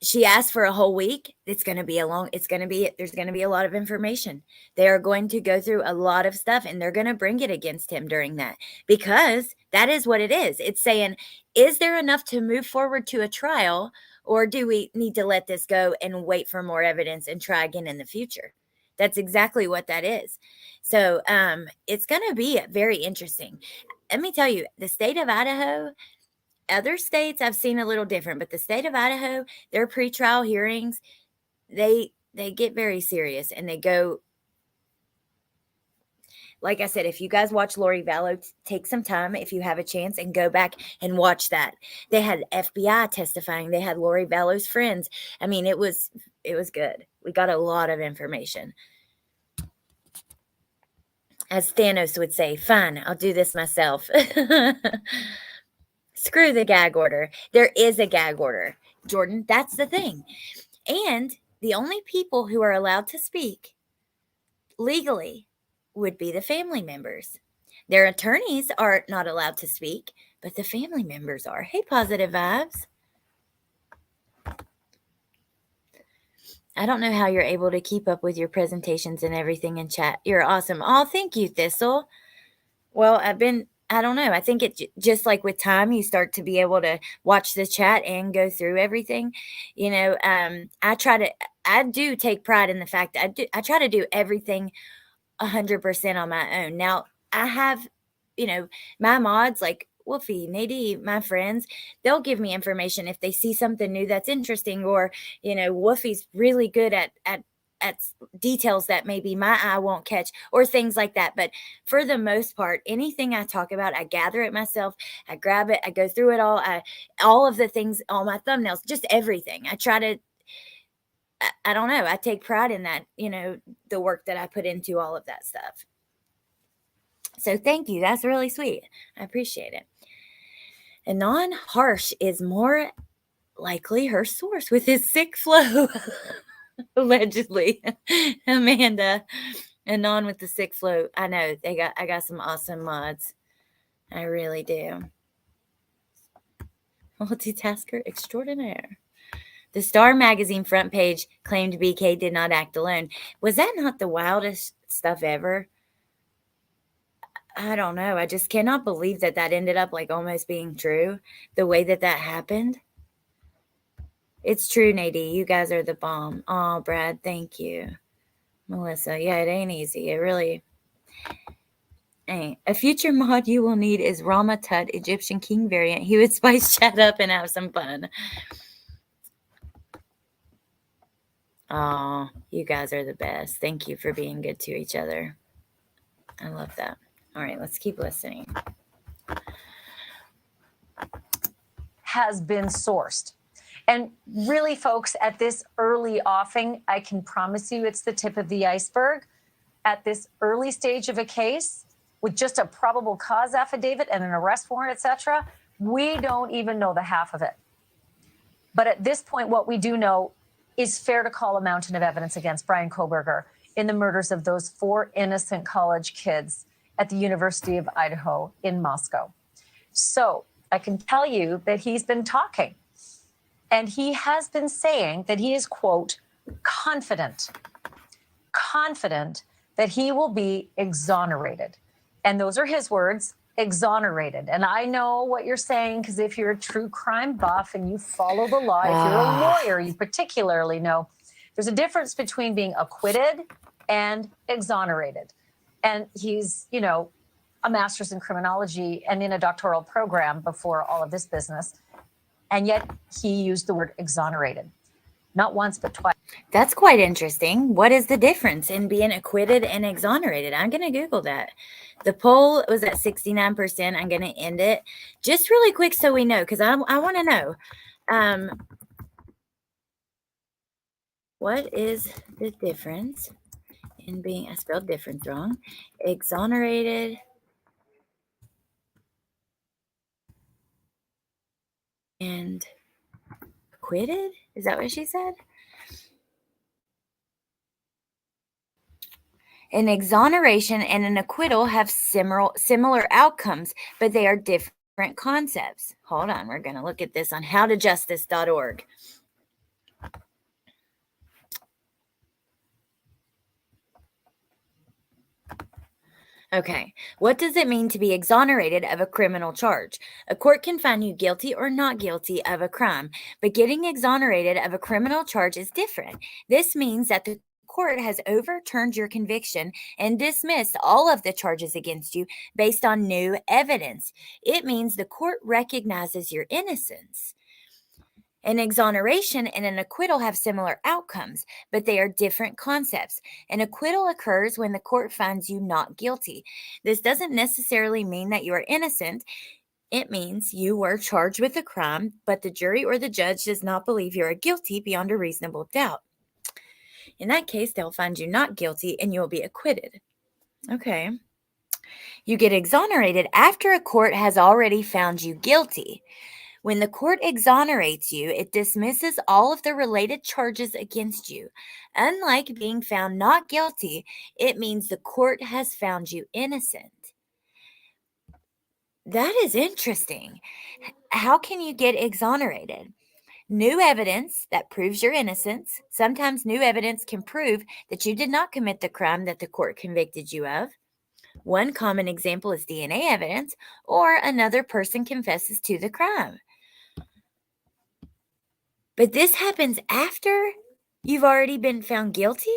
She asked for a whole week. There's going to be a lot of information. They are going to go through a lot of stuff and they're going to bring it against him during that, because that is what it is. It's saying, is there enough to move forward to a trial, or do we need to let this go and wait for more evidence and try again in the future? That's exactly what that is. So it's going to be very interesting. Let me tell you, the state of Idaho, other states I've seen a little different, but the state of Idaho, their pretrial hearings, they get very serious and they go, like I said, if you guys watch Lori Vallow, take some time if you have a chance and go back and watch that. They had FBI testifying. They had Lori Vallow's friends. I mean, it was good. We got a lot of information. As Thanos would say, fine, I'll do this myself. Screw the gag order. There is a gag order, Jordan. That's the thing. And the only people who are allowed to speak legally would be the family members. Their attorneys are not allowed to speak, but the family members are. Hey, Positive Vibes. I don't know how you're able to keep up with your presentations and everything in chat. You're awesome. Oh, thank you, Thistle. Well, I don't know. I think it just like with time, you start to be able to watch the chat and go through everything. I do take pride in the fact that I try to do everything 100% on my own. Now, I have, my mods like Wolfie, Nadie, my friends, they'll give me information if they see something new that's interesting, or, Wolfie's really good at details that maybe my eye won't catch, or things like that. But for the most part, anything I talk about, I gather it myself. I grab it. I go through it all of the things, all my thumbnails, just everything. I don't know. I take pride in that, the work that I put into all of that stuff. So thank you. That's really sweet. I appreciate it. Anon Harsh is more likely her source with his sick flow. Allegedly. Amanda, Anon with the sick flow. I know I got some awesome mods. I really do. Multitasker extraordinaire. The Star magazine front page claimed BK did not act alone. Was that not the wildest stuff ever? I don't know. I just cannot believe that ended up like almost being true, the way that happened. It's true, Nadie. You guys are the bomb. Oh, Brad, thank you. Melissa, yeah, it ain't easy. It really ain't. A future mod you will need is Rama Tut Egyptian King variant. He would spice chat up and have some fun. Oh, you guys are the best. Thank you for being good to each other. I love that. All right, let's keep listening. has been sourced. And really, folks, at this early offing, I can promise you it's the tip of the iceberg. At this early stage of a case, with just a probable cause affidavit and an arrest warrant, etc., we don't even know the half of it. But at this point, what we do know is fair to call a mountain of evidence against Bryan Kohberger in the murders of those 4 innocent college kids at the University of Idaho in Moscow. So I can tell you that he's been talking, and he has been saying that he is, quote, confident that he will be exonerated. And those are his words, exonerated. And I know what you're saying, because if you're a true crime buff and you follow the law, if you're a lawyer, you particularly know there's a difference between being acquitted and exonerated. And he's, you know, a master's in criminology and in a doctoral program before all of this business. And yet he used the word exonerated, not once, but twice. That's quite interesting. What is the difference in being acquitted and exonerated? I'm going to Google that. The poll was at 69%. I'm going to end it just really quick so we know, because I want to know. What is the difference in being, I spelled difference wrong, exonerated and acquitted? Is that what she said? An exoneration and an acquittal have similar outcomes, but they are different concepts. Hold on, we're going to look at this on howtojustice.org. Okay, what does it mean to be exonerated of a criminal charge? A court can find you guilty or not guilty of a crime, but getting exonerated of a criminal charge is different. This means that the court has overturned your conviction and dismissed all of the charges against you based on new evidence. It means the court recognizes your innocence. An exoneration and an acquittal have similar outcomes, but they are different concepts. An acquittal occurs when the court finds you not guilty. This doesn't necessarily mean that you are innocent. It means you were charged with a crime, but the jury or the judge does not believe you are guilty beyond a reasonable doubt. In that case, they'll find you not guilty and you'll be acquitted. Okay. You get exonerated after a court has already found you guilty. When the court exonerates you, it dismisses all of the related charges against you. Unlike being found not guilty, it means the court has found you innocent. That is interesting. How can you get exonerated? New evidence that proves your innocence. Sometimes new evidence can prove that you did not commit the crime that the court convicted you of. One common example is DNA evidence, or another person confesses to the crime. But this happens after you've already been found guilty?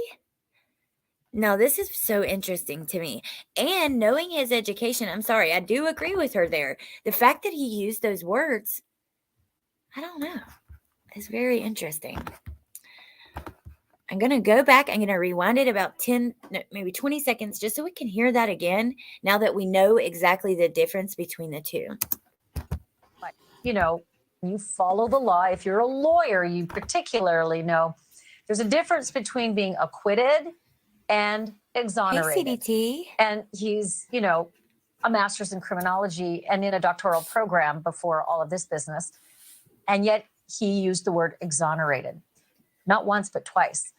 Now, this is so interesting to me. And knowing his education, I'm sorry, I do agree with her there. The fact that he used those words, I don't know. It's very interesting. I'm going to go back. I'm going to rewind it about 10, maybe 20 seconds, just so we can hear that again, now that we know exactly the difference between the two. But, you know, you follow the law. If you're a lawyer, you particularly know there's a difference between being acquitted and exonerated. Hey, CDT. And he's, you know, a master's in criminology and in a doctoral program before all of this business. And yet he used the word exonerated, not once, but twice.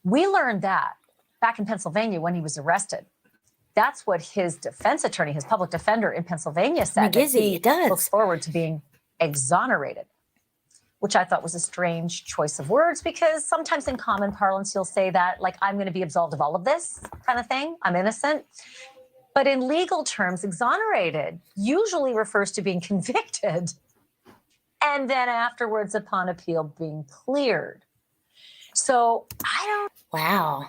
We learned that back in Pennsylvania when he was arrested. That's what his defense attorney, his public defender in Pennsylvania said. McGizzy, it does. Looks forward to being exonerated, which I thought was a strange choice of words, because sometimes in common parlance, you'll say that, like, I'm going to be absolved of all of this kind of thing. I'm innocent. But in legal terms, exonerated usually refers to being convicted and then afterwards, upon appeal, being cleared. So I don't. Wow.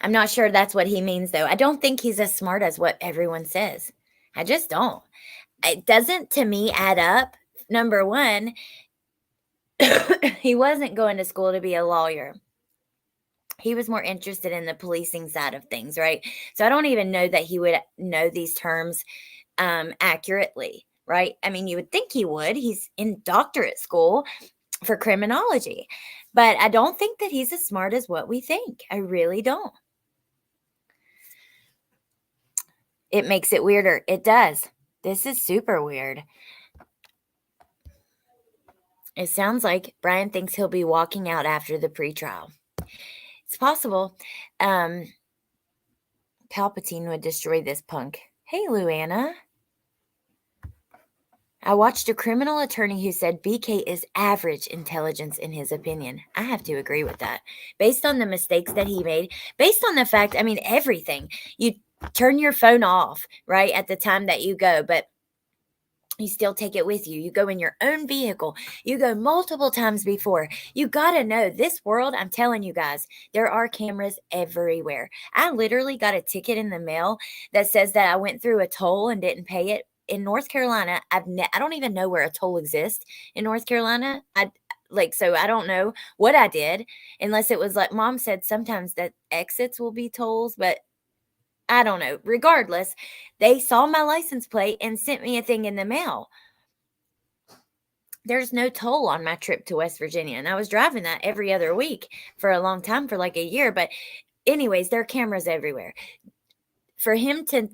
I'm not sure that's what he means, though. I don't think he's as smart as what everyone says. I just don't. It doesn't, to me, add up. Number one, he wasn't going to school to be a lawyer. He was more interested in the policing side of things, right? So I don't even know that he would know these terms accurately, right? I mean, you would think he would. He's in doctorate school for criminology. But I don't think that he's as smart as what we think. I really don't. It makes it weirder. It does. This is super weird. It sounds like Bryan thinks he'll be walking out after the pretrial. It's possible. Palpatine would destroy this punk. Hey, Luana. I watched a criminal attorney who said BK is average intelligence in his opinion. I have to agree with that. Based on the mistakes that he made, based on the fact, I mean, everything. You turn your phone off, right, at the time that you go, but you still take it with you. You go in your own vehicle. You go multiple times before. You got to know this world, I'm telling you guys, there are cameras everywhere. I literally got a ticket in the mail that says that I went through a toll and didn't pay it. In North Carolina, I don't even know where a toll exists in North Carolina. So I don't know what I did, unless it was like Mom said sometimes that exits will be tolls, but I don't know. Regardless, they saw my license plate and sent me a thing in the mail. There's no toll on my trip to West Virginia. And I was driving that every other week for a long time, for like a year. But anyways, there are cameras everywhere. For him to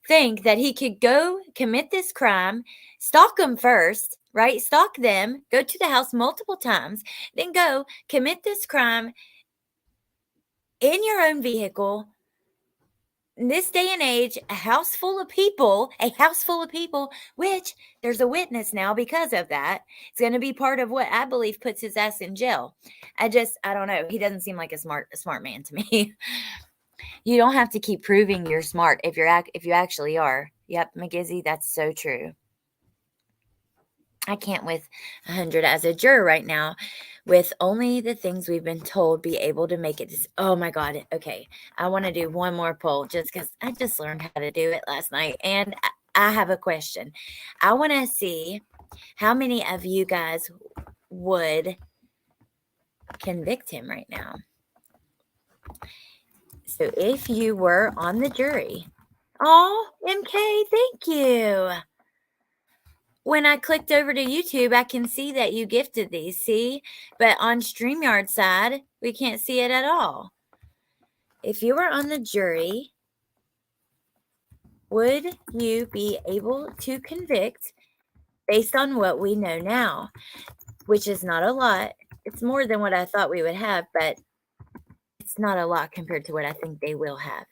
think that he could go commit this crime, stalk them first, right? Stalk them, go to the house multiple times, then go commit this crime in your own vehicle. In this day and age, a house full of people, which there's a witness now because of that. It's going to be part of what I believe puts his ass in jail. I don't know. He doesn't seem like a smart man to me. You don't have to keep proving you're smart if you actually are. Yep, McGizzy, that's so true. I can't with 100 as a juror right now, with only the things we've been told, be able to make it. Oh my God. Okay. I want to do one more poll just because I just learned how to do it last night. And I have a question. I want to see how many of you guys would convict him right now. So if you were on the jury. Oh, MK, thank you. When I clicked over to YouTube, I can see that you gifted these, see? But on StreamYard side, we can't see it at all. If you were on the jury, would you be able to convict based on what we know now? Which is not a lot. It's more than what I thought we would have, but it's not a lot compared to what I think they will have.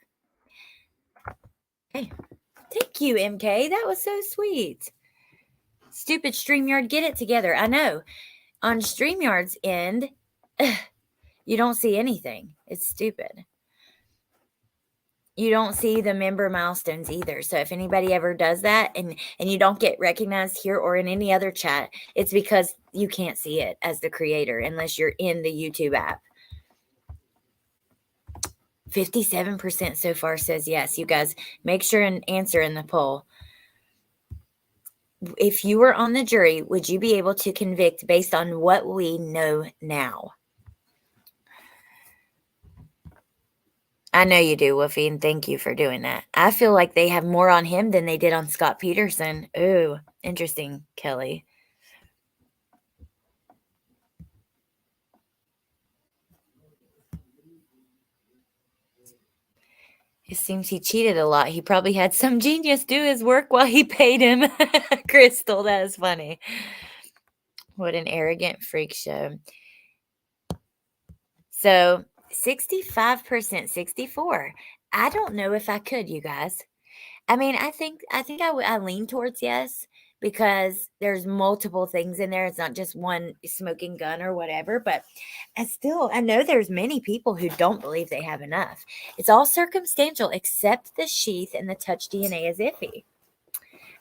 Okay. Thank you, MK. That was so sweet. Stupid StreamYard, get it together. I know. On StreamYard's end, you don't see anything. It's stupid. You don't see the member milestones either. So if anybody ever does that and you don't get recognized here or in any other chat, it's because you can't see it as the creator unless you're in the YouTube app. 57% so far says yes. You guys make sure and answer in the poll. If you were on the jury, would you be able to convict based on what we know now? I know you do, Wolfie, and thank you for doing that. I feel like they have more on him than they did on Scott Peterson. Ooh, interesting, Kelly. It seems he cheated a lot. He probably had some genius do his work while he paid him. Crystal, that is funny. What an arrogant freak show. So 65%, 64. I don't know if I could, you guys. I mean, I think I lean towards yes, because there's multiple things in there. It's not just one smoking gun or whatever, but I know there's many people who don't believe they have enough. It's all circumstantial, except the sheath and the touch DNA is iffy.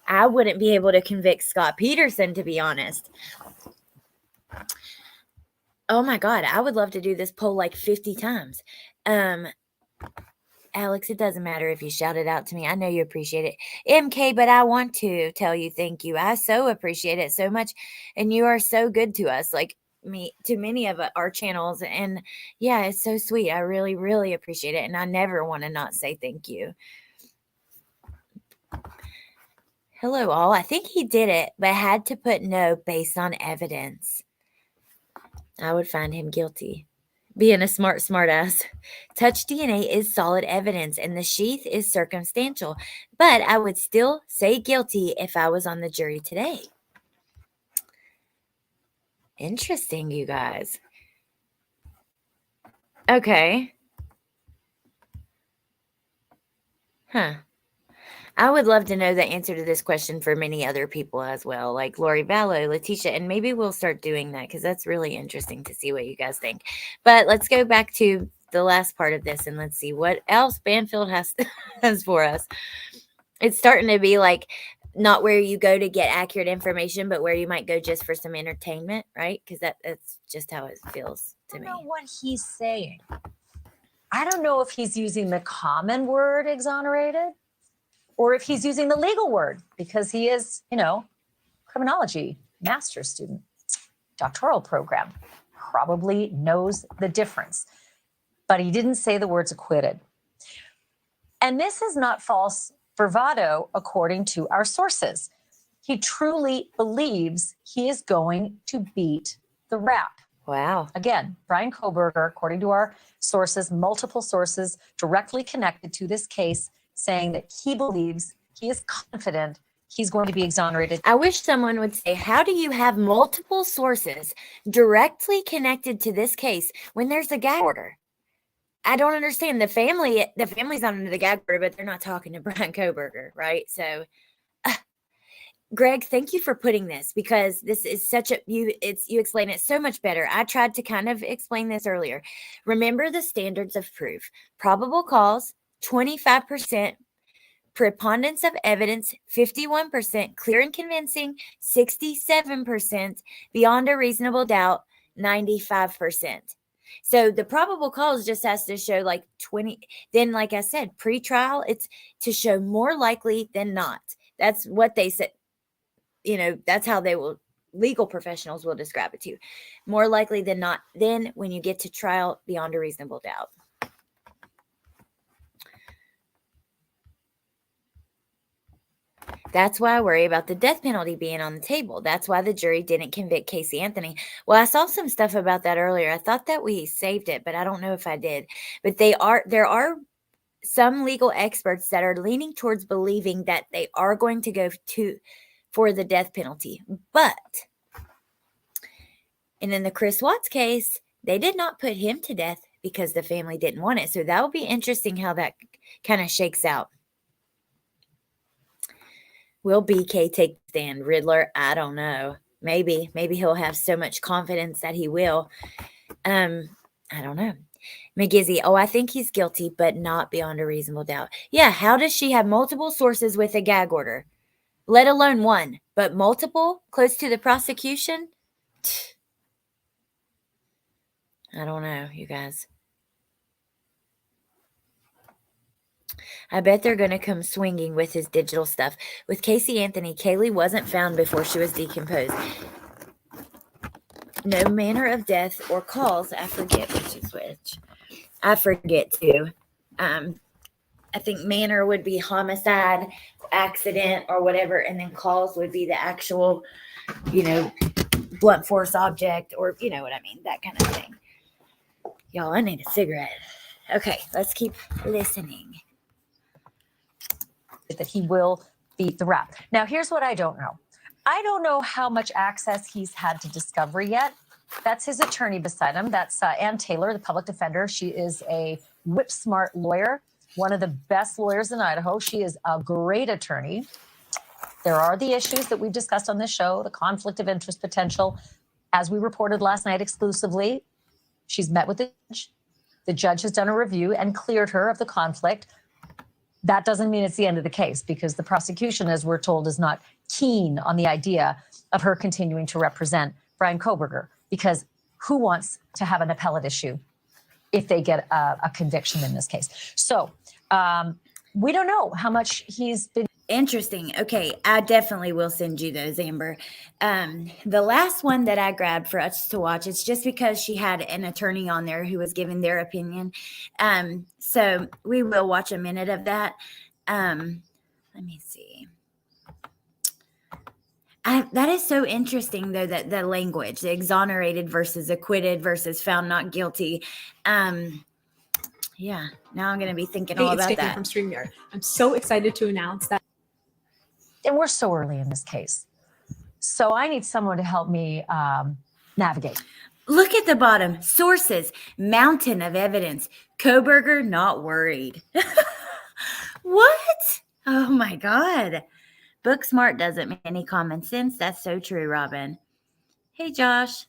I wouldn't be able to convict Scott Peterson, to be honest. Oh my God, I would love to do this poll like 50 times. Alex, it doesn't matter if you shout it out to me. I know you appreciate it. MK, but I want to tell you thank you. I so appreciate it so much. And you are so good to us, like me, to many of our channels. And yeah, it's so sweet. I really, really appreciate it. And I never want to not say thank you. Hello, all. I think he did it, but had to put no based on evidence. I would find him guilty. Being a smart ass. Touch DNA is solid evidence and the sheath is circumstantial, but I would still say guilty if I was on the jury today. Interesting, you guys. Okay. Huh. I would love to know the answer to this question for many other people as well, like Lori Vallow, Letitia, and maybe we'll start doing that because that's really interesting to see what you guys think. But let's go back to the last part of this and let's see what else Banfield has for us. It's starting to be like not where you go to get accurate information, but where you might go just for some entertainment, right? Because that's just how it feels to I me. don't know what he's saying. I don't know if he's using the common word exonerated or if he's using the legal word, because he is, criminology master's student, doctoral program, probably knows the difference. But he didn't say the words acquitted. And this is not false bravado, according to our sources. He truly believes he is going to beat the rap. Wow. Again, Bryan Kohberger, according to our sources, multiple sources directly connected to this case, saying that he believes, he is confident he's going to be exonerated. I wish someone would say, how do you have multiple sources directly connected to this case when there's a gag order? I don't understand. The family's not under the gag order, but they're not talking to Bryan Kohberger, right? So, Greg, thank you for putting this, because this is you explain it so much better. I tried to kind of explain this earlier. Remember the standards of proof: probable cause, 25%, preponderance of evidence, 51%, clear and convincing, 67%, beyond a reasonable doubt, 95%. So the probable cause just has to show like 20. Then, like I said, pre-trial, it's to show more likely than not. That's what they said. That's how legal professionals will describe it to you. More likely than not. Then when you get to trial, beyond a reasonable doubt. That's why I worry about the death penalty being on the table. That's why the jury didn't convict Casey Anthony. Well, I saw some stuff about that earlier. I thought that we saved it, but I don't know if I did. But there are some legal experts that are leaning towards believing that they are going to go for the death penalty. And in the Chris Watts case, they did not put him to death because the family didn't want it. So that will be interesting how that kind of shakes out. Will BK take the stand? Riddler? I don't know. Maybe he'll have so much confidence that he will. I don't know. McGizzy, I think he's guilty, but not beyond a reasonable doubt. Yeah, how does she have multiple sources with a gag order? Let alone one, but multiple close to the prosecution? I don't know, you guys. I bet they're going to come swinging with his digital stuff. With Casey Anthony, Kaylee wasn't found before she was decomposed. No manner of death or cause. I forget which is which. I forget too. I think manner would be homicide, accident, or whatever, and then cause would be the actual, blunt force object, or you know what I mean, that kind of thing. Y'all, I need a cigarette. Okay, let's keep listening. That he will beat the rap. Now, here's what I don't know. I don't know how much access he's had to discovery yet. That's his attorney beside him. That's Ann Taylor, the public defender. She is a whip-smart lawyer, one of the best lawyers in Idaho. She is a great attorney. There are the issues that we've discussed on this show, the conflict of interest potential. As we reported last night exclusively, she's met with the judge. The judge has done a review and cleared her of the conflict. That doesn't mean it's the end of the case, because the prosecution, as we're told, is not keen on the idea of her continuing to represent Bryan Kohberger, because who wants to have an appellate issue if they get a conviction in this case? So we don't know how much he's been. Interesting. Okay, I definitely will send you those, Amber. The last one that I grabbed for us to watch, it's just because she had an attorney on there who was giving their opinion. So we will watch a minute of that. Let me see. That is so interesting, though, that the language, the exonerated versus acquitted versus found not guilty. Yeah, now I'm going to be thinking all about that. From StreamYard. I'm so excited to announce that. And we're so early in this case. So I need someone to help me navigate. Look at the bottom. Sources, mountain of evidence. Kohberger, not worried. What? Oh my God. Book smart doesn't make any common sense. That's so true, Robin. Hey, Josh.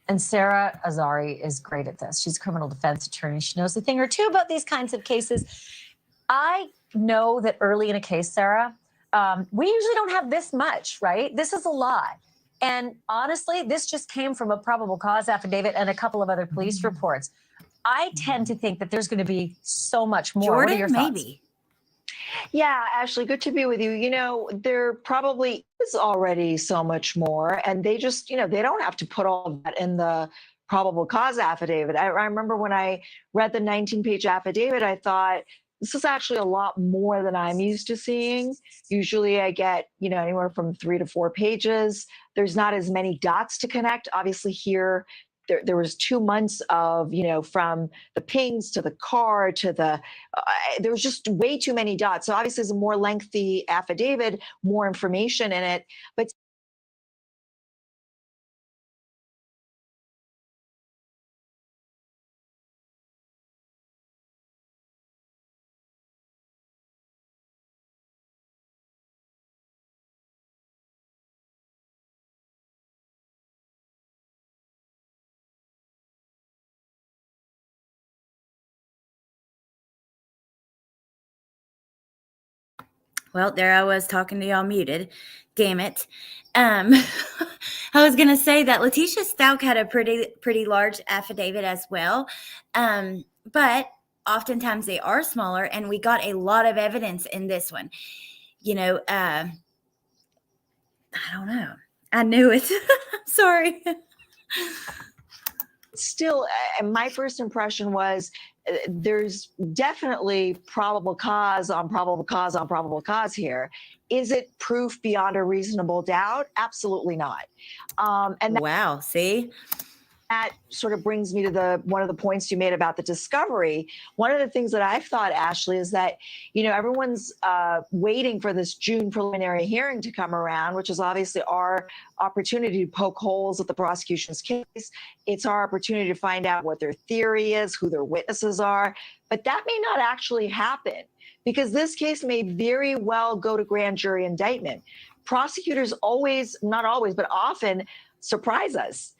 And Sarah Azari is great at this. She's a criminal defense attorney. She knows a thing or two about these kinds of cases. I know that early in a case, Sarah, we usually don't have this much, right? This is a lot. And honestly, this just came from a probable cause affidavit and a couple of other police reports. I tend to think that there's going to be so much more. Jordan, what are your thoughts? maybe. Yeah, Ashley, good to be with you. You know, there probably is already so much more, and they just, they don't have to put all of that in the probable cause affidavit. I remember when I read the 19-page affidavit, I thought, this is actually a lot more than I'm used to seeing. Usually I get, anywhere from 3 to 4 pages. There's not as many dots to connect. Obviously here, there was 2 months of, from the pings to the car to there was just way too many dots. So obviously it's a more lengthy affidavit, more information in it. But Well, there I was talking to y'all muted. Damn it. I was going to say that Letitia Stout had a pretty large affidavit as well. But oftentimes they are smaller, and we got a lot of evidence in this one. I don't know. I knew it. Sorry. still, my first impression was there's definitely probable cause on probable cause on probable cause here. Is it proof beyond a reasonable doubt? Absolutely not. And wow. See? that sort of brings me to one of the points you made about the discovery. One of the things that I've thought, Ashley, is that, everyone's waiting for this June preliminary hearing to come around, which is obviously our opportunity to poke holes at the prosecution's case. It's our opportunity to find out what their theory is, who their witnesses are. But that may not actually happen, because this case may very well go to grand jury indictment. Prosecutors always, not always, but often surprise us.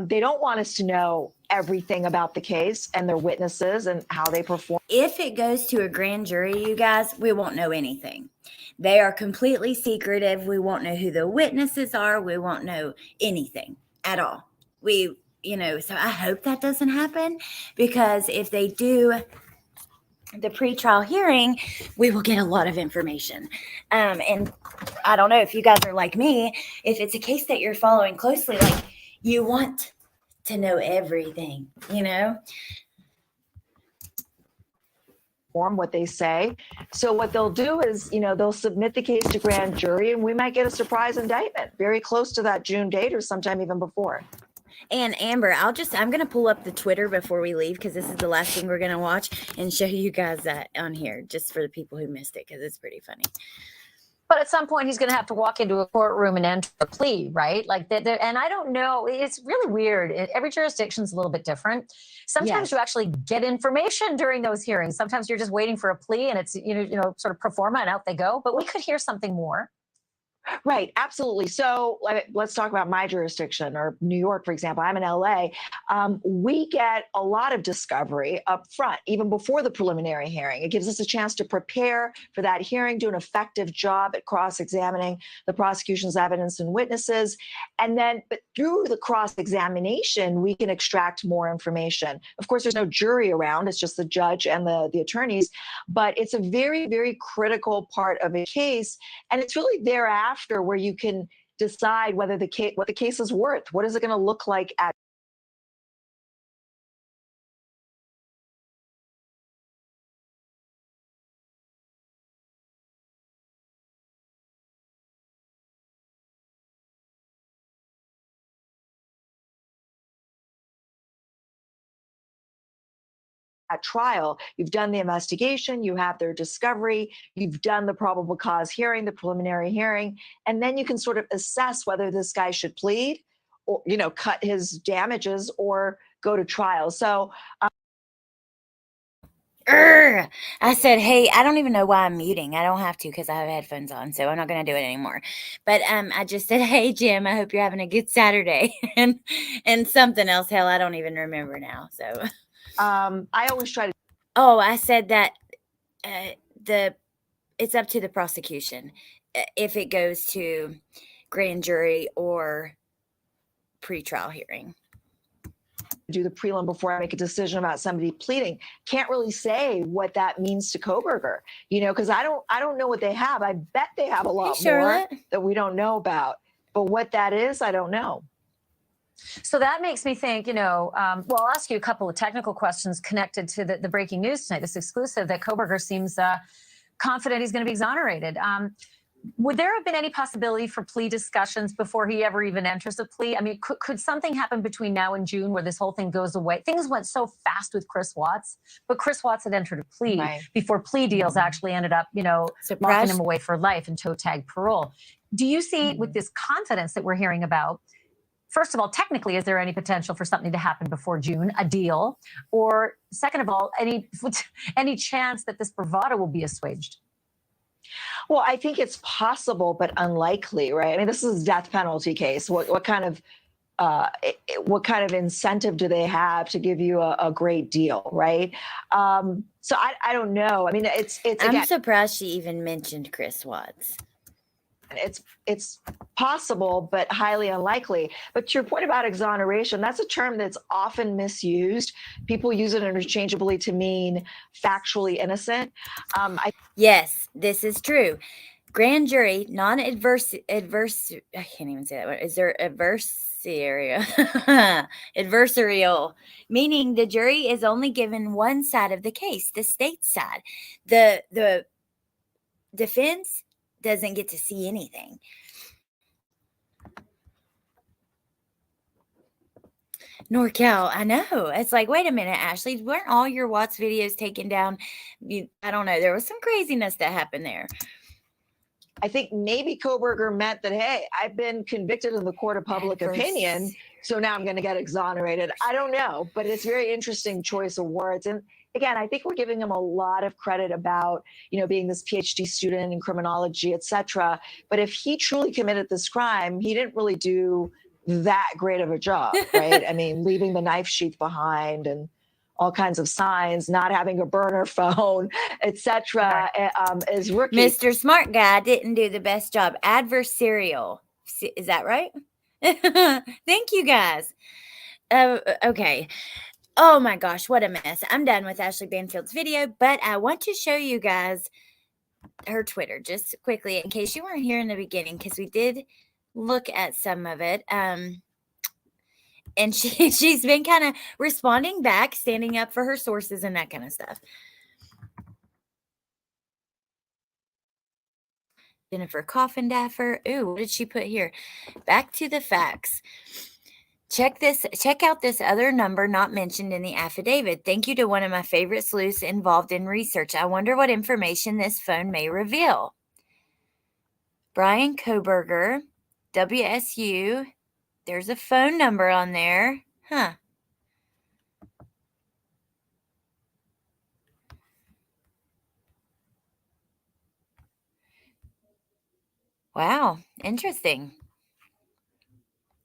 They don't want us to know everything about the case and their witnesses and how they perform. If it goes to a grand jury, you guys, we won't know anything. They are completely secretive. We won't know who the witnesses are. We won't know anything at all. So I hope that doesn't happen, because if they do the pretrial hearing, we will get a lot of information. And I don't know if you guys are like me, if it's a case that you're following closely, like, you want to know everything, what they say. So what they'll do is, they'll submit the case to grand jury, and we might get a surprise indictment very close to that June date or sometime even before. And Amber, I'm going to pull up the Twitter before we leave, because this is the last thing we're going to watch, and show you guys that on here, just for the people who missed it, because it's pretty funny. But at some point, he's going to have to walk into a courtroom and enter a plea, right? Like that. And I don't know. It's really weird. Every jurisdiction is a little bit different. Sometimes you actually get information during those hearings. Sometimes you're just waiting for a plea, and it's sort of pro forma, and out they go. But we could hear something more. Right, absolutely. So let's talk about my jurisdiction, or New York, for example. I'm in LA. We get a lot of discovery up front, even before the preliminary hearing. It gives us a chance to prepare for that hearing, do an effective job at cross-examining the prosecution's evidence and witnesses. And then, but through the cross-examination, we can extract more information. Of course, there's no jury around. It's just the judge and the attorneys. But it's a very, very critical part of a case. And it's really thereafter where you can decide whether what the case is worth. What is it going to look like at at trial, you've done the investigation, you have their discovery, you've done the probable cause hearing, the preliminary hearing, and then you can sort of assess whether this guy should plead or, cut his damages or go to trial. So I said, hey, I don't even know why I'm muting. I don't have to because I have headphones on, so I'm not going to do it anymore. But I just said, hey, Jim, I hope you're having a good Saturday. and something else, hell, I don't even remember now. So I always try to. Oh, I said that it's up to the prosecution if it goes to grand jury or pretrial hearing. Do the prelim before I make a decision about somebody pleading. Can't really say what that means to Kohberger, because I don't know what they have. I bet they have a lot more that we don't know about. But what that is, I don't know. So that makes me think, well, I'll ask you a couple of technical questions connected to the breaking news tonight, this exclusive that Kohberger seems confident he's going to be exonerated. Would there have been any possibility for plea discussions before he ever even enters a plea? I mean, could something happen between now and June where this whole thing goes away? Things went so fast with Chris Watts, but Chris Watts had entered a plea before plea deals actually ended up, locking him away for life and toe tag parole. Do you see with this confidence that we're hearing about, first of all, technically, is there any potential for something to happen before June, a deal? Or second of all, any chance that this bravado will be assuaged? Well, I think it's possible, but unlikely, right? I mean, this is a death penalty case. What kind of incentive do they have to give you a great deal, right? So I don't know. I mean, it's. I'm surprised she even mentioned Chris Watts. It's possible, but highly unlikely. But to your point about exoneration, that's a term that's often misused. People use it interchangeably to mean factually innocent. Yes, this is true. Grand jury, non-adverse, I can't even say that word. Is there adversarial, meaning the jury is only given one side of the case, the state's side. The defense doesn't get to see anything. NorCal, I know. It's like, wait a minute, Ashley, weren't all your Watts videos taken down? I don't know. There was some craziness that happened there. I think maybe Kohberger meant that, hey, I've been convicted in the court of public opinion, so now I'm going to get exonerated. I don't know, but it's a very interesting choice of words. And again, I think we're giving him a lot of credit about, being this PhD student in criminology, et cetera. But if he truly committed this crime, he didn't really do that great of a job, right? I mean, leaving the knife sheath behind and all kinds of signs, not having a burner phone, etc. Is rookie. Mr. Smart Guy didn't do the best job. Adversarial. Is that right? Thank you, guys. Okay. Oh my gosh, what a mess. I'm done with Ashley Banfield's video, but I want to show you guys her Twitter just quickly in case you weren't here in the beginning, because we did look at some of it. And she's been kind of responding back, standing up for her sources and that kind of stuff. Jennifer Coffindaffer. Ooh, what did she put here? Back to the facts. Check out this other number not mentioned in the affidavit. Thank you to one of my favorite sleuths involved in research. I wonder what information this phone may reveal. Bryan Kohberger, WSU. There's a phone number on there. Huh. Wow. Interesting.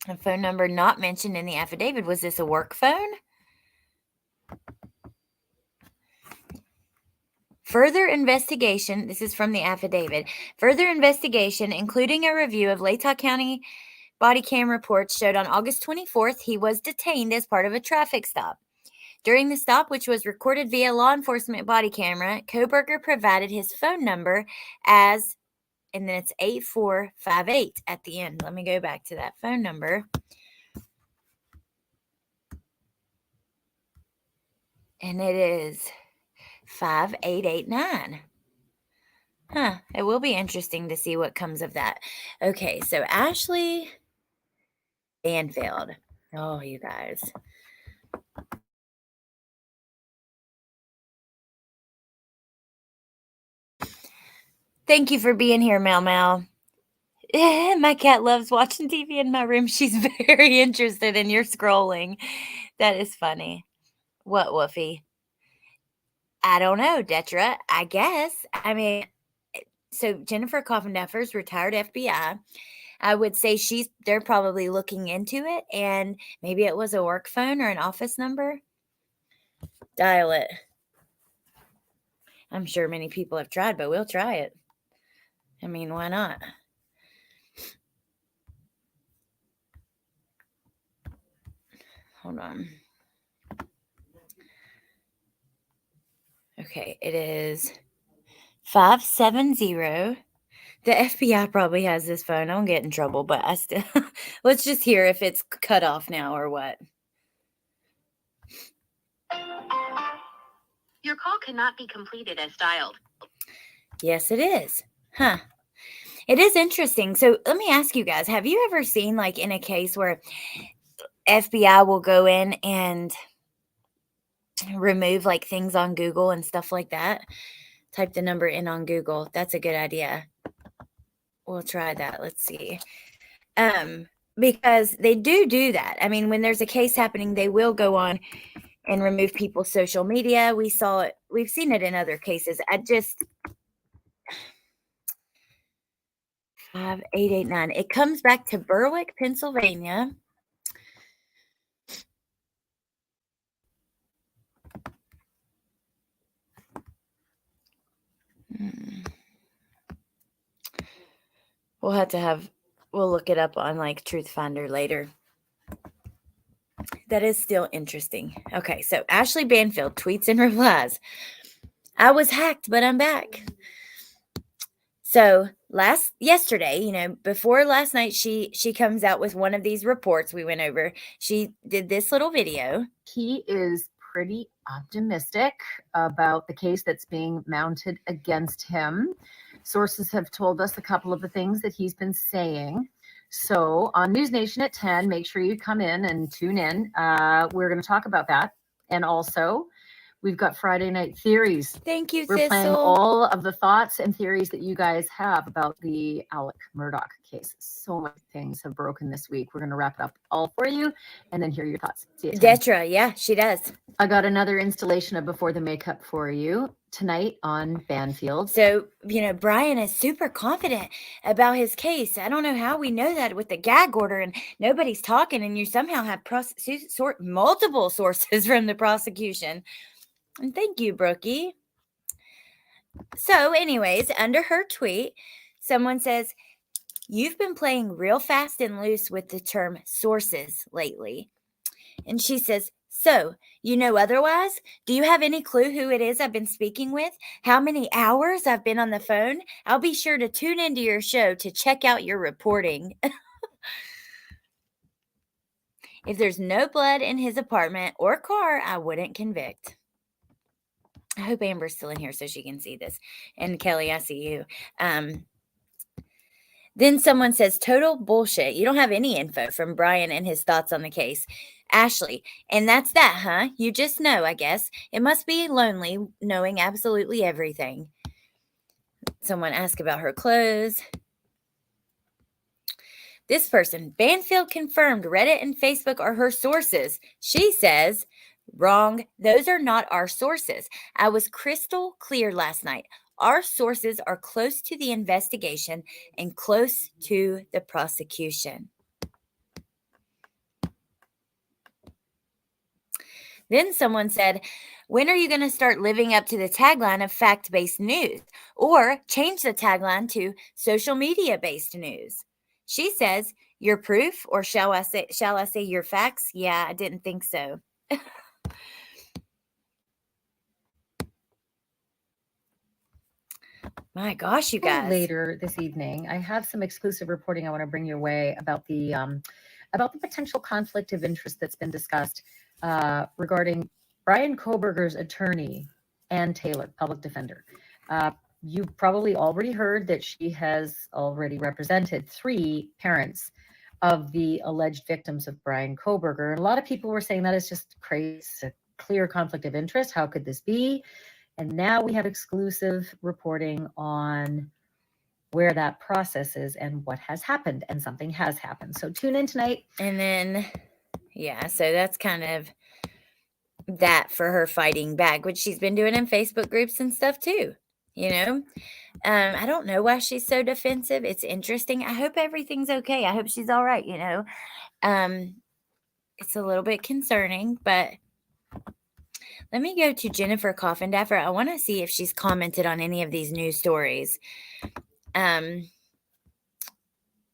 A phone number not mentioned in the affidavit. Was this a work phone? Further investigation, this is from the affidavit. Further investigation, including a review of Latah County body cam reports, showed on August 24th he was detained as part of a traffic stop. During the stop, which was recorded via law enforcement body camera, Kohberger provided his phone number as, and then it's 8458 at the end. Let me go back to that phone number. And it is 5889. Huh. It will be interesting to see what comes of that. Okay, so Ashley Banfield. Oh, you guys. Thank you for being here, Mel Mel. My cat loves watching TV in my room. She's very interested in your scrolling. That is funny. What, Woofy? I don't know, Detra. I guess. I mean, so Jennifer Coffindeffer's retired FBI. I would say they're probably looking into it, and maybe it was a work phone or an office number. Dial it. I'm sure many people have tried, but we'll try it. I mean, why not? Hold on. Okay, it is 570. The FBI probably has this phone. I don't get in trouble, but I still let's just hear if it's cut off now or what. Your call cannot be completed as dialed. Yes, it is. Huh. It is interesting. So let me ask you guys, have you ever seen like in a case where FBI will go in and remove like things on Google and stuff like that? Type the number in on Google. That's a good idea. We'll try that. Let's see. Because they do that. I mean, when there's a case happening, they will go on and remove people's social media. We saw it. We've seen it in other cases. 5889. It comes back to Berwick, Pennsylvania. We'll look it up on like Truth Finder later. That is still interesting. Okay, so Ashley Banfield tweets and replies, I was hacked, but I'm back. So yesterday, before last night, she comes out with one of these reports we went over. She did this little video. He is pretty optimistic about the case that's being mounted against him. Sources have told us a couple of the things that he's been saying. So on News Nation at 10, make sure you come in and tune in. We're going to talk about that. And also, we've got Friday Night Theories. Thank you, We're Thistle. playing all of the thoughts and theories that you guys have about the Alec Murdaugh case. So many things have broken this week. We're going to wrap it up all for you and then hear your thoughts. See you at 10. Detra, yeah, she does. I got another installation of Before the Makeup for you tonight on Banfield. So, Bryan is super confident about his case. I don't know how we know that with the gag order and nobody's talking, and you somehow have multiple sources from the prosecution. And thank you, Brookie. So, anyways, under her tweet, someone says, you've been playing real fast and loose with the term sources lately. And she says, so, otherwise? Do you have any clue who it is I've been speaking with? How many hours I've been on the phone? I'll be sure to tune into your show to check out your reporting. If there's no blood in his apartment or car, I wouldn't convict. I hope Amber's still in here so she can see this. And Kelly, I see you. Then someone says, total bullshit. You don't have any info from Bryan and his thoughts on the case. Ashley, and that's that, huh? You just know, I guess. It must be lonely knowing absolutely everything. Someone asked about her clothes. This person, Banfield confirmed Reddit and Facebook are her sources. She says, wrong. Those are not our sources. I was crystal clear last night. Our sources are close to the investigation and close to the prosecution. Then someone said, when are you going to start living up to the tagline of fact-based news? Or change the tagline to social media-based news? She says, your proof, or shall I say your facts? Yeah, I didn't think so. My gosh, you guys. Later this evening, I have some exclusive reporting I want to bring your way about the potential conflict of interest that's been discussed regarding Bryan Kohberger's attorney, Ann Taylor, public defender. You probably already heard that she has already represented 3 parents of the alleged victims of Bryan Kohberger. And a lot of people were saying that is just crazy, a clear conflict of interest. How could this be? And now we have exclusive reporting on where that process is and what has happened, and something has happened. So tune in tonight. And then, yeah, so that's kind of that for her fighting back, which she's been doing in Facebook groups and stuff too, you know? I don't know why she's so defensive. It's interesting. I hope everything's okay. I hope she's all right, you know? It's a little bit concerning, but let me go to Jennifer Coffindaffer. I want to see if she's commented on any of these news stories.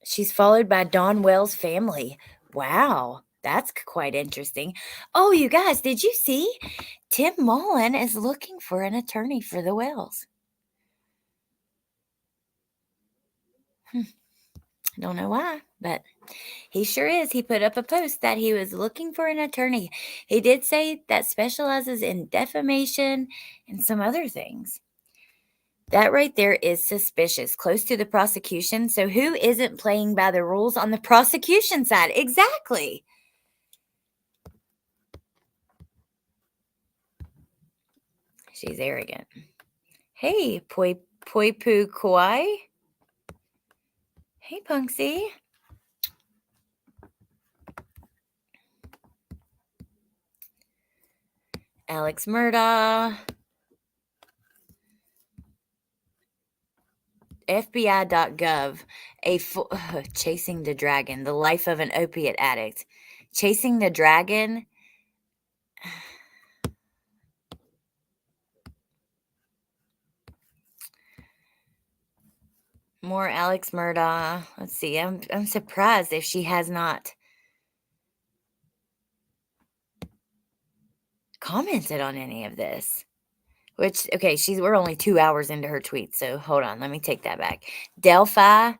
She's followed by Don Wells' family. Wow, that's quite interesting. Oh, you guys, did you see? Tim Mullen is looking for an attorney for the Wells. I don't know why, but he sure is. He put up a post that he was looking for an attorney. He did say that specializes in defamation and some other things. That right there is suspicious, close to the prosecution. So who isn't playing by the rules on the prosecution side? Exactly. She's arrogant. Hey, Poi Poo Koi. Hey, Punksy. Alex Murdaugh. FBI.gov. Chasing the Dragon. The life of an opiate addict. Chasing the Dragon. More Alex Murdaugh. Let's see. I'm surprised if she has not commented on any of this. Which, okay, we're only 2 hours into her tweet, so hold on, let me take that back. Delphi,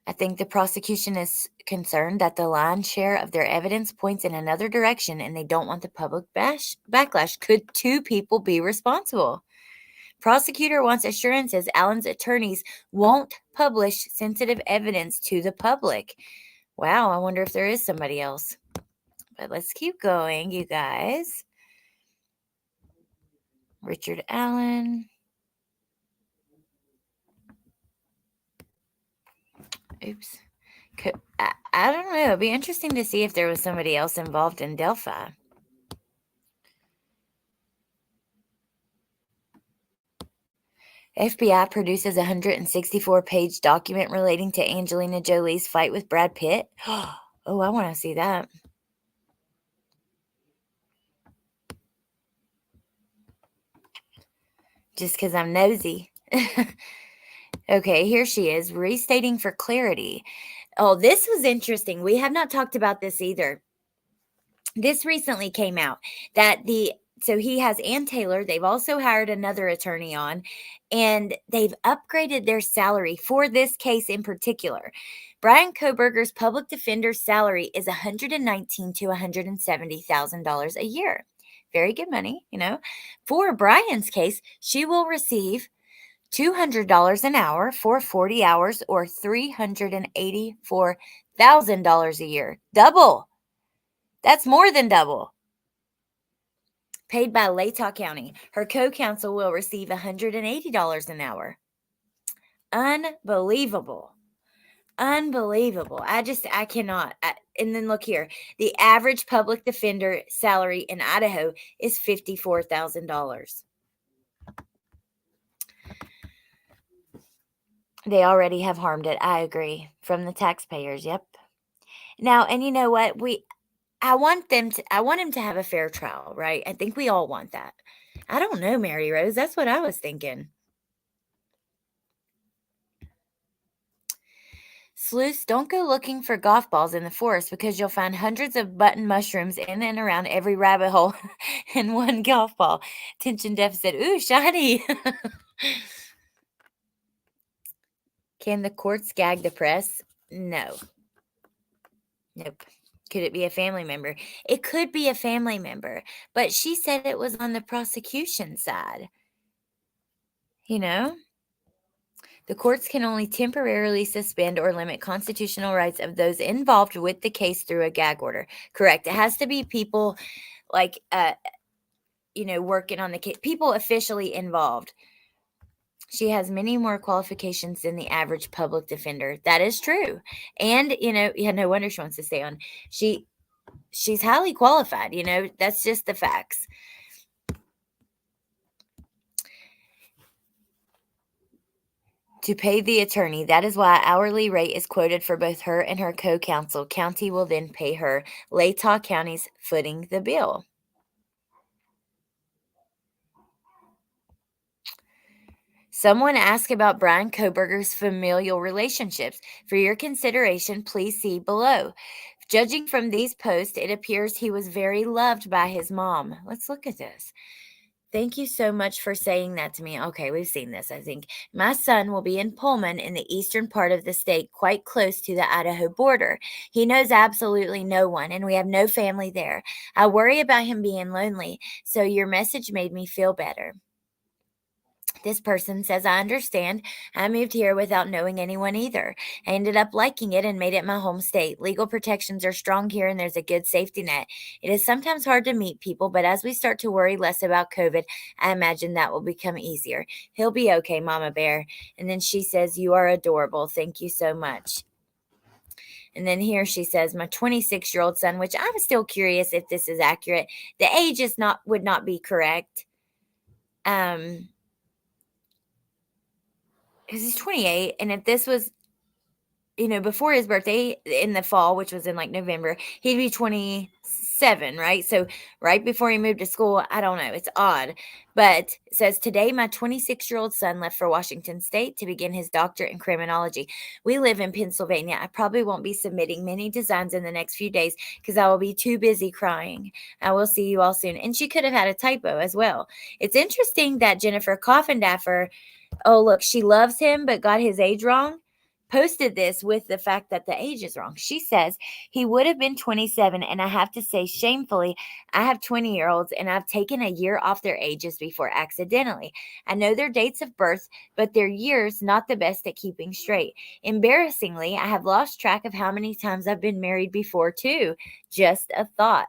I think the prosecution is concerned that the lion's share of their evidence points in another direction, and they don't want the public backlash. Could 2 people be responsible? Prosecutor wants assurances Allen's attorneys won't publish sensitive evidence to the public. Wow, I wonder if there is somebody else. But let's keep going, you guys. Richard Allen. Oops. I don't know. It'd be interesting to see if there was somebody else involved in Delphi. FBI produces a 164-page document relating to Angelina Jolie's fight with Brad Pitt. Oh, I want to see that. Just because I'm nosy. Okay, here she is, restating for clarity. Oh, this was interesting. We have not talked about this either. This recently came out that so he has Ann Taylor. They've also hired another attorney on, and they've upgraded their salary for this case in particular. Bryan Kohberger's public defender's salary is $119,000 to $170,000 a year. Very good money, you know. For Bryan's case, she will receive $200 an hour for 40 hours or $384,000 a year. Double. That's more than double. Paid by Latah County. Her co-counsel will receive $180 an hour. Unbelievable. Unbelievable. I cannot. And then look here. The average public defender salary in Idaho is $54,000. They already have harmed it. I agree. From the taxpayers. Yep. Now, and you know what? I want him to have a fair trial, right? I think we all want that. I don't know, Mary Rose. That's what I was thinking. Sleuths, don't go looking for golf balls in the forest because you'll find hundreds of button mushrooms in and around every rabbit hole in one golf ball. Attention deficit. Ooh, shiny. Can the courts gag the press? No. Nope. Could it be a family member? It could be a family member, but she said it was on the prosecution side. You know? The courts can only temporarily suspend or limit constitutional rights of those involved with the case through a gag order. Correct. It has to be people like, working on the case, people officially involved. She has many more qualifications than the average public defender. That is true. And, yeah, no wonder she wants to stay on. She's highly qualified, that's just the facts. To pay the attorney. That is why hourly rate is quoted for both her and her co-counsel. County will then pay her. Latah County's footing the bill. Someone asked about Bryan Kohberger's familial relationships. For your consideration, please see below. Judging from these posts, it appears he was very loved by his mom. Let's look at this. Thank you so much for saying that to me. Okay, we've seen this, I think. My son will be in Pullman in the eastern part of the state, quite close to the Idaho border. He knows absolutely no one, and we have no family there. I worry about him being lonely, so your message made me feel better. This person says, I understand. I moved here without knowing anyone either. I ended up liking it and made it my home state. Legal protections are strong here and there's a good safety net. It is sometimes hard to meet people, but as we start to worry less about COVID, I imagine that will become easier. He'll be okay, Mama Bear. And then she says, you are adorable. Thank you so much. And then here she says, my 26-year-old son, which I'm still curious if this is accurate. The age would not be correct. Because he's 28, and if this was, before his birthday in the fall, which was in like November, he'd be 27, right? So right before he moved to school, I don't know, it's odd. But it says, today my 26-year-old son left for Washington State to begin his doctorate in criminology. We live in Pennsylvania. I probably won't be submitting many designs in the next few days because I will be too busy crying. I will see you all soon. And she could have had a typo as well. It's interesting that Jennifer Coffindaffer, oh, look, she loves him but got his age wrong, posted this with the fact that the age is wrong. She says, he would have been 27, and I have to say, shamefully, I have 20-year-olds, and I've taken a year off their ages before accidentally. I know their dates of birth, but their years not the best at keeping straight. Embarrassingly, I have lost track of how many times I've been married before, too. Just a thought.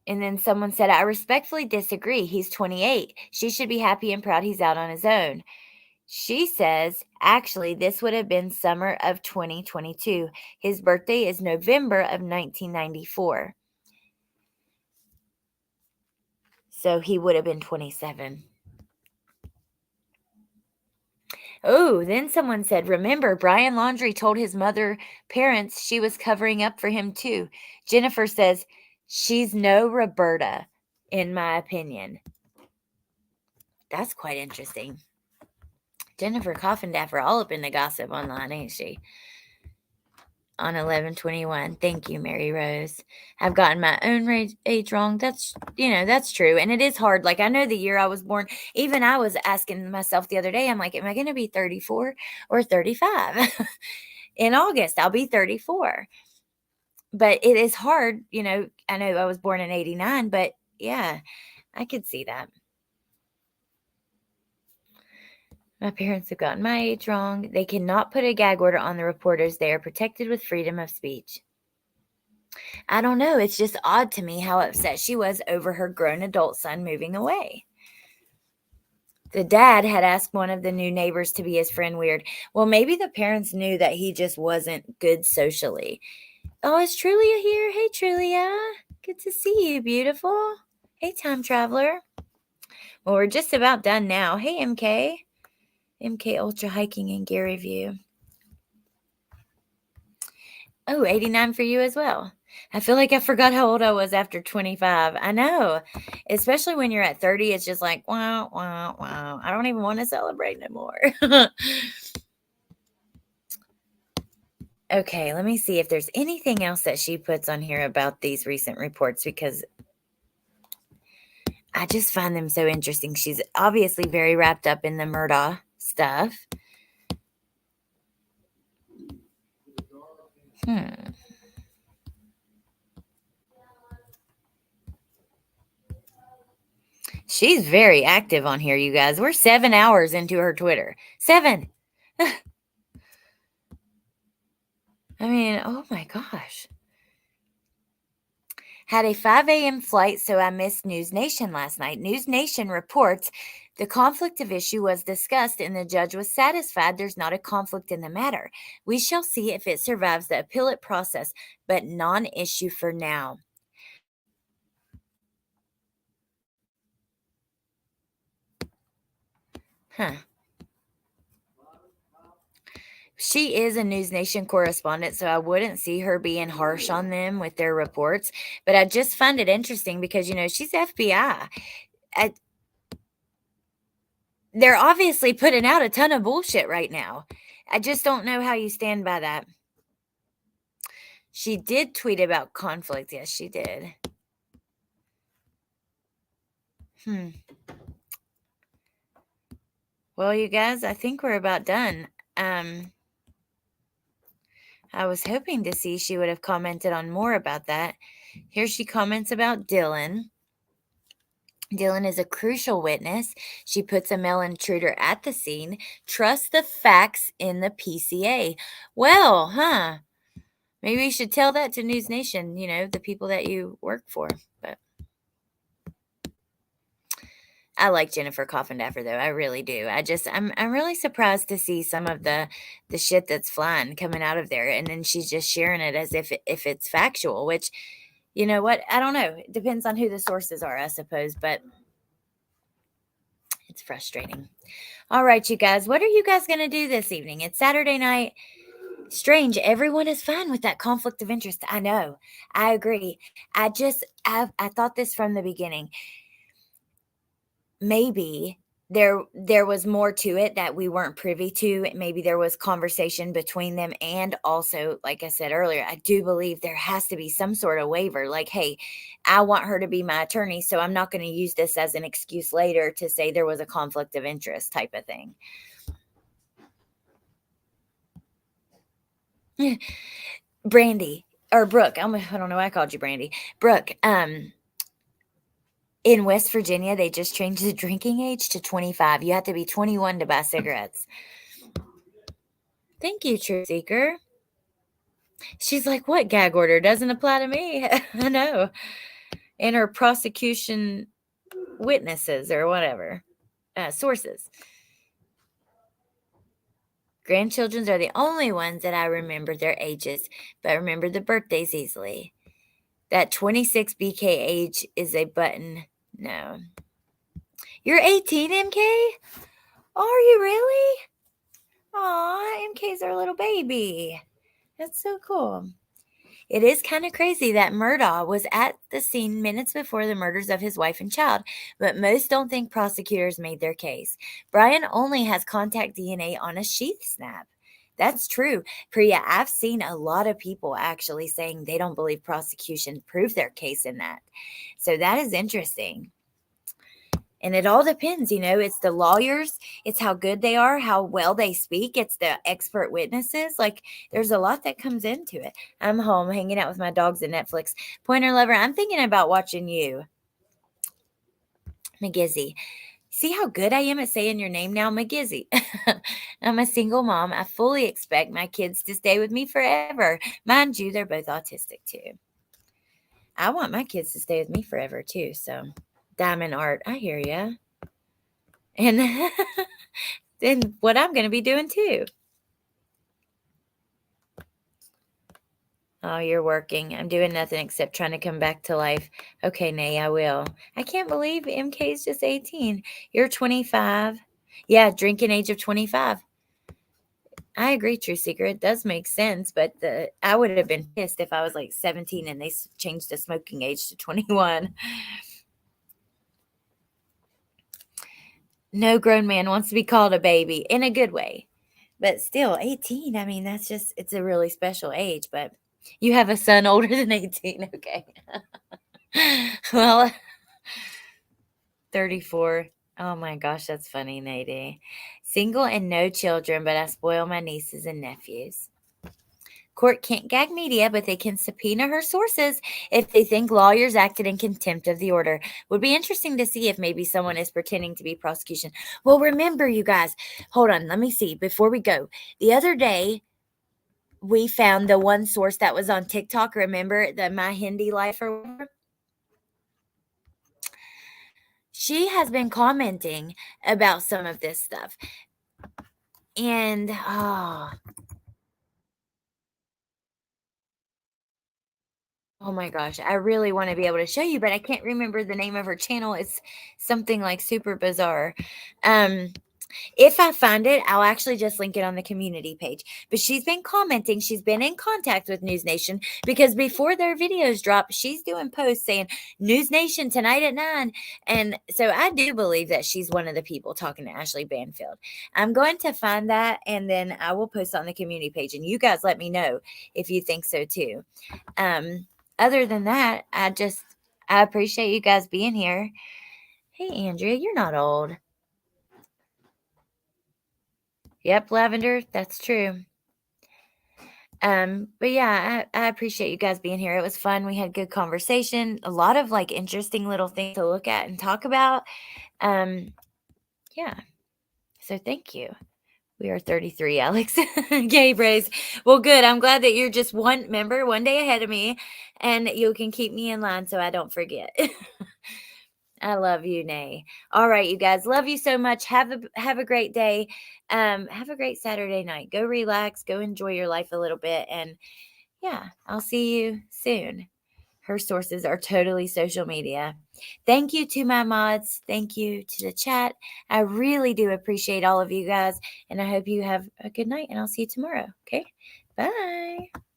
And then someone said, I respectfully disagree. He's 28. She should be happy and proud he's out on his own. She says, actually, this would have been summer of 2022. His birthday is November of 1994. So he would have been 27. Oh, then someone said, remember, Brian Laundrie told his parents she was covering up for him too. Jennifer says, she's no Roberta, in my opinion. That's quite interesting. Jennifer Coffindaffer all up in the gossip online, ain't she? On 11/21. Thank you, Mary Rose. I've gotten my own age wrong. That's true. And it is hard. Like, I know the year I was born. Even I was asking myself the other day, I'm like, am I going to be 34 or 35? In August, I'll be 34. But it is hard. I know I was born in 89, but yeah, I could see that. My parents have gotten my age wrong. They cannot put a gag order on the reporters. They are protected with freedom of speech. I don't know. It's just odd to me how upset she was over her grown adult son moving away. The dad had asked one of the new neighbors to be his friend. Weird. Well, maybe the parents knew that he just wasn't good socially. Oh, is Trulia here? Hey, Trulia. Good to see you, beautiful. Hey, time traveler. Well, we're just about done now. Hey, MK. MK Ultra Hiking in Gary View. Oh, 89 for you as well. I feel like I forgot how old I was after 25. I know. Especially when you're at 30, it's just like, wow, wow, wow. I don't even want to celebrate no more. Okay, let me see if there's anything else that she puts on here about these recent reports, because I just find them so interesting. She's obviously very wrapped up in the Murdaugh stuff. She's very active on here, you guys. We're 7 hours into her Twitter. 7. I mean, oh my gosh. Had a 5 a.m. flight, so I missed News Nation last night. News Nation reports the conflict of issue was discussed and the judge was satisfied there's not a conflict in the matter. We shall see if it survives the appellate process, but non-issue for now. Huh. She is a News Nation correspondent, so I wouldn't see her being harsh on them with their reports. But I just find it interesting because, she's FBI. They're obviously putting out a ton of bullshit right now. I just don't know how you stand by that. She did tweet about conflict. Yes, she did. Well, you guys, I think we're about done. I was hoping to see she would have commented on more about that. Here she comments about Dylan. Dylan is a crucial witness. She puts a male intruder at the scene. Trust the facts in the PCA. Well, maybe you should tell that to News Nation, the people that you work for. But I like Jennifer Coffindaffer, though. I really do. I'm really surprised to see some of the shit that's flying coming out of there. And then she's just sharing it as if it's factual, which, you know what? I don't know. It depends on who the sources are, I suppose. But it's frustrating. All right, you guys. What are you guys going to do this evening? It's Saturday night. Strange. Everyone is fine with that conflict of interest. I know. I agree. I thought this from the beginning. Maybe there was more to it that we weren't privy to. Maybe there was conversation between them. And also, like I said earlier, I do believe there has to be some sort of waiver. Like, hey, I want her to be my attorney, so I'm not going to use this as an excuse later to say there was a conflict of interest type of thing. Brandy or Brooke. I don't know why I called you Brandy. Brooke, in West Virginia, they just changed the drinking age to 25. You have to be 21 to buy cigarettes. Thank you, Truth Seeker. She's like, what gag order? Doesn't apply to me. I know. And her prosecution witnesses or whatever. Sources. Grandchildren are the only ones that I remember their ages, but I remember the birthdays easily. That 26 BK age is a button. No. You're 18, MK? Are you really? Aw, MK's our little baby. That's so cool. It is kind of crazy that Murdaugh was at the scene minutes before the murders of his wife and child, but most don't think prosecutors made their case. Bryan only has contact DNA on a sheath snap. That's true. Priya, I've seen a lot of people actually saying they don't believe prosecution proved their case in that. So that is interesting. And it all depends, it's the lawyers, it's how good they are, how well they speak, it's the expert witnesses. Like, there's a lot that comes into it. I'm home hanging out with my dogs at Netflix. Pointer Lover, I'm thinking about watching you. McGizzy. See how good I am at saying your name now, McGizzy. I'm a single mom. I fully expect my kids to stay with me forever. Mind you, they're both autistic too. I want my kids to stay with me forever too, so... Diamond Art, I hear ya. And then what I'm going to be doing too. Oh, you're working. I'm doing nothing except trying to come back to life. Okay, Nay, I will. I can't believe MK is just 18. You're 25. Yeah, drinking age of 25. I agree, True Secret. It does make sense, but I would have been pissed if I was like 17 and they changed the smoking age to 21. No grown man wants to be called a baby in a good way, but still 18. I mean, it's a really special age, but you have a son older than 18. Okay. Well, 34. Oh my gosh, that's funny, Nadie. Single and no children, but I spoil my nieces and nephews. Court can't gag media, but they can subpoena her sources if they think lawyers acted in contempt of the order. Would be interesting to see if maybe someone is pretending to be prosecution. Well, remember, you guys, hold on. Let me see. Before we go, the other day, we found the one source that was on TikTok. Remember the My Hindi Life or whatever? she has been commenting about some of this stuff. And oh my gosh, I really want to be able to show you, but I can't remember the name of her channel. It's something like super bizarre. If I find it, I'll actually just link it on the community page. But she's been commenting. She's been in contact with News Nation because before their videos drop, she's doing posts saying News Nation tonight at 9. And so I do believe that she's one of the people talking to Ashley Banfield. I'm going to find that and then I will post it on the community page. And you guys let me know if you think so too. Other than that, I appreciate you guys being here. Hey, Andrea, you're not old. Yep, Lavender, that's true. But yeah, I appreciate you guys being here. It was fun. We had good conversation, a lot of like interesting little things to look at and talk about. Yeah. So thank you. We are 33, Alex. Yay, Braze. Well, good. I'm glad that you're just one day ahead of me, and you can keep me in line so I don't forget. I love you, Nay. All right, you guys. Love you so much. Have a great day. Have a great Saturday night. Go relax. Go enjoy your life a little bit. And yeah, I'll see you soon. Her sources are totally social media. Thank you to my mods. Thank you to the chat. I really do appreciate all of you guys. And I hope you have a good night. And I'll see you tomorrow. Okay. Bye.